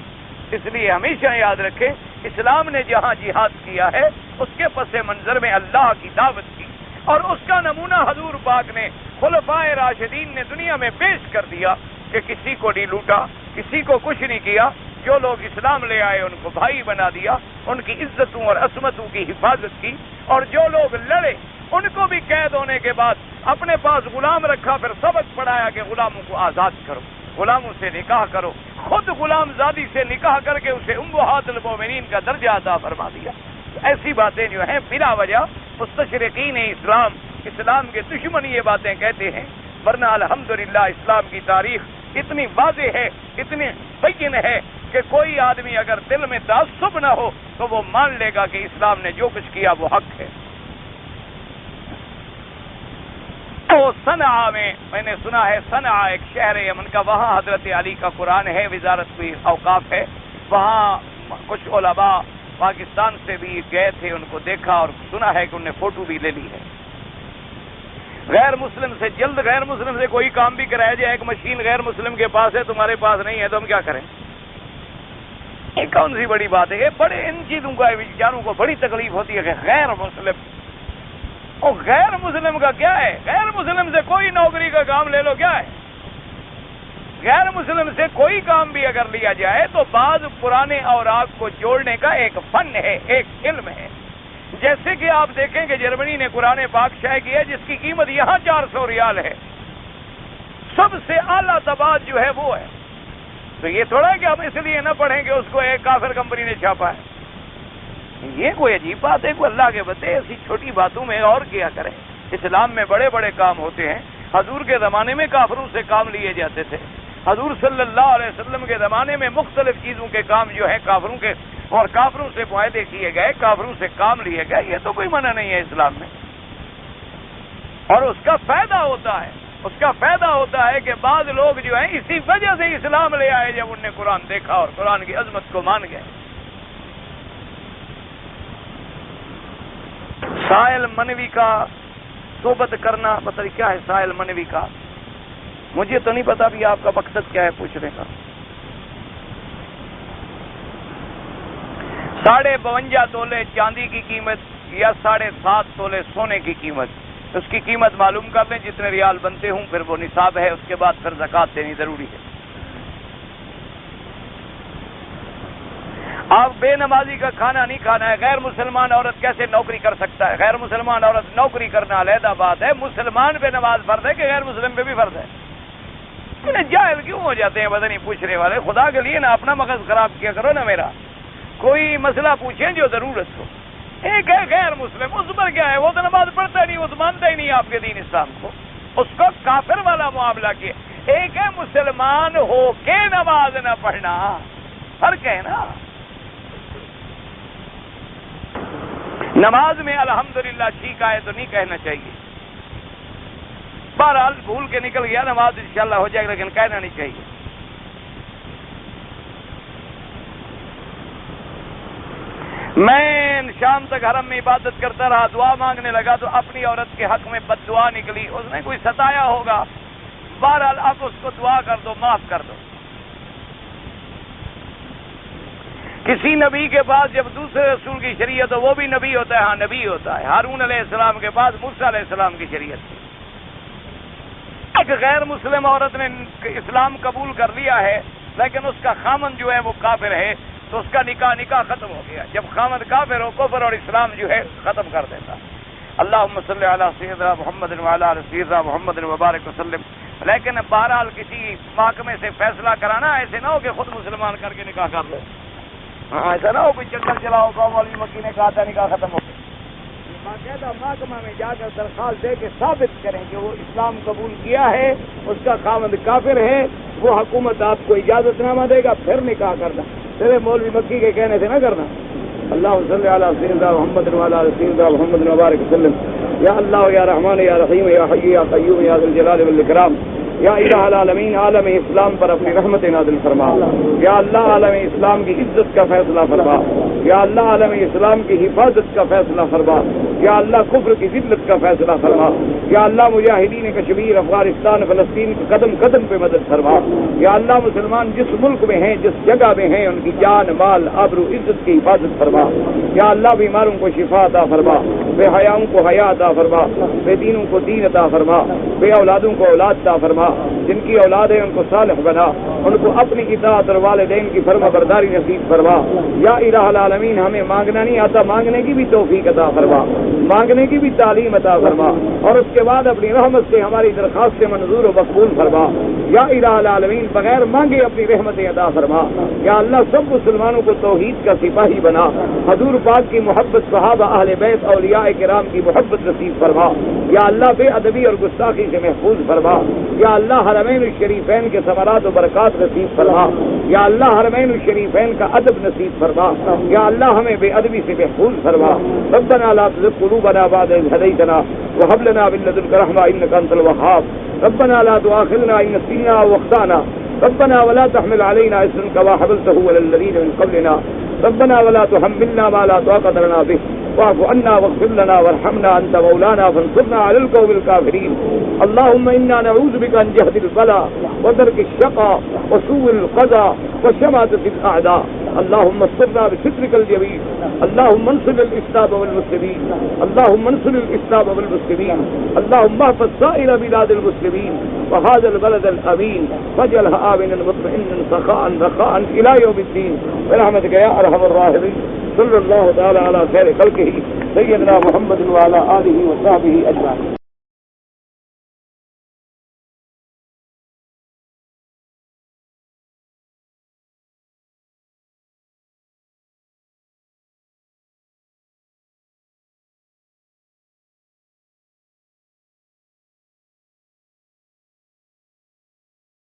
S1: اس لیے ہمیشہ یاد رکھیں، اسلام نے جہاں جہاد کیا ہے اس کے پس منظر میں اللہ کی دعوت کی، اور اس کا نمونہ حضور پاک نے خلفائے راشدین نے دنیا میں پیش کر دیا کہ کسی کو نہیں لوٹا، کسی کو کچھ نہیں کیا، جو لوگ اسلام لے آئے ان کو بھائی بنا دیا، ان کی عزتوں اور عصمتوں کی حفاظت کی، اور جو لوگ لڑے ان کو بھی قید ہونے کے بعد اپنے پاس غلام رکھا، پھر سبق پڑھایا کہ غلاموں کو آزاد کرو، غلاموں سے نکاح کرو، خود غلام زادی سے نکاح کر کے اسے امہات المومنین کا درجہ عطا فرما دیا۔ ایسی باتیں جو ہیں بلا وجہ مستشرقین اسلام کے دشمن یہ باتیں کہتے ہیں، ورنہ الحمدللہ اسلام کی تاریخ اتنی واضح ہے، اتنی بین ہے کہ کوئی آدمی اگر دل میں تعصب نہ ہو تو وہ مان لے گا کہ اسلام نے جو کچھ کیا وہ حق ہے۔ تو صنعاء میں نے سنا ہے، صنعاء ایک شہر یمن کا، وہاں حضرت علی کا قرآن ہے، وزارت کوئی اوقاف ہے، وہاں کچھ علماء پاکستان سے بھی گئے تھے، ان کو دیکھا اور سنا ہے کہ انہوں نے فوٹو بھی لے لی ہے۔ غیر مسلم سے جلد غیر مسلم سے کوئی کام بھی کرایا جائے، ایک مشین غیر مسلم کے پاس ہے تمہارے پاس نہیں ہے تو ہم کیا کریں؟ یہ کون سی بڑی بات ہے؟ یہ بڑے ان چیزوں کا بیچاروں کو بڑی تکلیف ہوتی ہے کہ غیر مسلم، اور غیر مسلم کا کیا ہے؟ غیر مسلم سے کوئی نوکری کا کام لے لو، کیا ہے؟ غیر مسلم سے کوئی کام بھی اگر لیا جائے تو بعض پرانے اوراق کو جوڑنے کا ایک فن ہے، ایک علم ہے۔ جیسے کہ آپ دیکھیں کہ جرمنی نے قرآن پاک شائع کیا ہے جس کی قیمت یہاں 400 ریال ہے، سب سے اعلیٰ تباد جو ہے وہ ہے، تو یہ تھوڑا ہے کہ ہم اس لیے نہ پڑھیں کہ اس کو ایک کافر کمپنی نے چھاپا ہے۔ یہ کوئی عجیب بات ہے؟ کوئی اللہ کے بندے ایسی چھوٹی باتوں میں اور کیا کریں؟ اسلام میں بڑے بڑے کام ہوتے ہیں۔ حضور کے زمانے میں کافروں سے کام لیے جاتے تھے، حضور صلی اللہ علیہ وسلم کے زمانے میں مختلف چیزوں کے کام جو ہے کافروں کے، اور کافروں سے معاہدے کیے گئے، کافروں سے کام لیے گئے، یہ تو کوئی منع نہیں ہے اسلام میں، اور اس کا فائدہ ہوتا ہے، اس کا فائدہ ہوتا ہے کہ بعض لوگ جو ہیں اسی وجہ سے اسلام لے آئے جب انہوں نے قرآن دیکھا اور قرآن کی عظمت کو مان گئے۔ سائل منوی کا صحبت کرنا مطلب کیا ہے؟ سائل منوی کا مجھے تو نہیں پتا بھی آپ کا مقصد کیا ہے پوچھنے کا۔ 52.5 تولے چاندی کی قیمت یا 7.5 تولے سونے کی قیمت، اس کی قیمت معلوم کر لیں، جتنے ریال بنتے ہوں پھر وہ نصاب ہے، اس کے بعد پھر زکوٰۃ دینی ضروری ہے۔ آپ بے نمازی کا کھانا نہیں کھانا ہے۔ غیر مسلمان عورت کیسے نوکری کر سکتا ہے؟ غیر مسلمان عورت نوکری کرنا علیحدہ بات ہے، مسلمان پہ نماز فرض ہے کہ غیر مسلم پہ بھی فرض ہے؟ جاہل کیوں ہو جاتے ہیں پتہ نہیں پوچھنے والے؟ خدا کے لیے نا اپنا مغز خراب کیا کرو نا میرا، کوئی مسئلہ پوچھیں جو ضرورت ہو۔ ایک ہے غیر مسلم، اس پر کیا ہے؟ وہ تو نماز پڑھتا نہیں، وہ تو مانتا ہی نہیں آپ کے دین اسلام کو، اس کو کافر والا معاملہ کیا۔ ایک ہے مسلمان ہو کے نماز نہ پڑھنا، فرق ہے نا۔ نماز میں الحمدللہ ٹھیک آئے تو نہیں کہنا چاہیے، بہرحال بھول کے نکل گیا، نماز انشاءاللہ ہو جائے گا، لیکن کہنا نہیں چاہیے۔ میں شام تک حرم میں عبادت کرتا رہا، دعا مانگنے لگا تو اپنی عورت کے حق میں بد دعا نکلی، اس نے کوئی ستایا ہوگا، بہرحال اب اس کو دعا کر دو، معاف کر دو۔ کسی نبی کے پاس جب دوسرے رسول کی شریعت ہو، وہ بھی نبی ہوتا ہے، ہاں نبی ہوتا ہے۔ ہارون علیہ السلام کے پاس موسیٰ علیہ السلام کی شریعت تھی۔ ایک غیر مسلم عورت نے اسلام قبول کر لیا ہے لیکن اس کا خامن جو ہے وہ کافر ہے، تو اس کا نکاح ختم ہو گیا۔ جب خامن کافر ہو، کفر اور اسلام جو ہے ختم کر دیتا۔ اللہم صلی علی سیدنا محمد وعلی آل سیدنا محمد وبارک وسلم۔ لیکن بہرحال کسی محکمے سے فیصلہ کرانا، ایسے نہ ہو کہ خود مسلمان کر کے نکاح کر لو، ہاں ایسا نہ ہو کوئی چکر چلاؤ کہ مولوی مکی نے کہا تھا نکاح ختم ہو گیا۔ باقاعدہ محکمہ میں جا کر درخواست دے کے ثابت کریں کہ وہ اسلام قبول کیا ہے، اس کا خاوند کافر ہے، وہ حکومت آپ کو اجازت نامہ دے گا، پھر نکاح کرنا، صرف مولوی مکی کے کہنے سے نہ کرنا۔ اللہ صلی علی سیدنا محمد وعلی آل سیدنا محمد وبارک وسلم۔ یا اللہ یا رحمان یا رحیم یا حی یا قیوم یا ذی الجلال والاکرام، یا الہ العالمین، عالم اسلام پر اپنی رحمت نازل فرما۔ یا اللہ عالم اسلام کی عزت کا فیصلہ فرما۔ یا اللہ عالم اسلام کی حفاظت کا فیصلہ فرما۔ یا اللہ کفر کی ذلت کا فیصلہ فرما۔ یا اللہ مجاہدین کشمیر افغانستان فلسطین کی قدم قدم پہ مدد فرما. یا اللہ مسلمان جس ملک میں ہیں جس جگہ میں ہیں ان کی جان مال آبرو عزت کی حفاظت فرما. یا اللہ بیماروں کو شفا عطا فرما, بے حیاؤں کو حیا عطا فرما, بے دینوں کو دین عطا فرما, بے اولادوں کو اولاد عطا فرما. جن کی اولاد ہے ان کو صالح بنا, ان کو اپنی اطاعت اور والدین کی فرما برداری نصیب فرما. یا الہ العالمین ہمیں مانگنا نہیں آتا, مانگنے کی بھی توفیق عطا فرما, مانگنے کی بھی تعلیم عطا فرما, اور اس کے بعد اپنی رحمت سے ہماری درخواست سے منظور و مقبول فرما. یا الہ العالمین بغیر مانگے اپنی رحمتیں عطا فرما. یا اللہ سب مسلمانوں کو توحید کا سپاہی بنا, حضور پاک کی محبت, صحابہ اہل بیت اولیاء کرام کی محبت نصیب فرما. یا اللہ بے ادبی اور گستاخی سے محفوظ فرما. یا اللہ حرمین الشریفین کے ثمرات و برکات نصیب فرما. یا اللہ حرمین الشریفین کا ادب نصیب فرما. یا اللہ ہمیں بے ادبی سے محفوظ فرما. ربنا لا تزغ قلوبنا بعد إذ هديتنا وهب لنا من لدنك رحمة إنك أنت الوهاب. ربنا لا تؤاخذنا إن نسينا أو أخطأنا. ربنا ولا تحمل علينا إصرا كما حملته على الذين من قبلنا. ربنا ولا تحملنا ما لا طاقة لنا به واعف عنا واغفر لنا وارحمنا أنت مولانا فانصرنا على القوم الكافرين. اللهم إنا نعوذ بك من جهد البلاء ودرك الشقاء وسوء القضاء وشماتة الأعداء. اللهم استرنا بسترك الجميل. اللهم انصر الإسلام والمسلمين. اللهم انصر الإسلام والمسلمين. اللهم احفظ سائر بلاد المسلمين وهذا البلد الأمين واجعلها آمنا مطمئنا سخاء رخاء إلى يوم الدين برحمتك يا أرحم الراحمين. صلى الله تعالى على خير خلقه سيدنا محمد وعلى آله وصحبه أجمعين.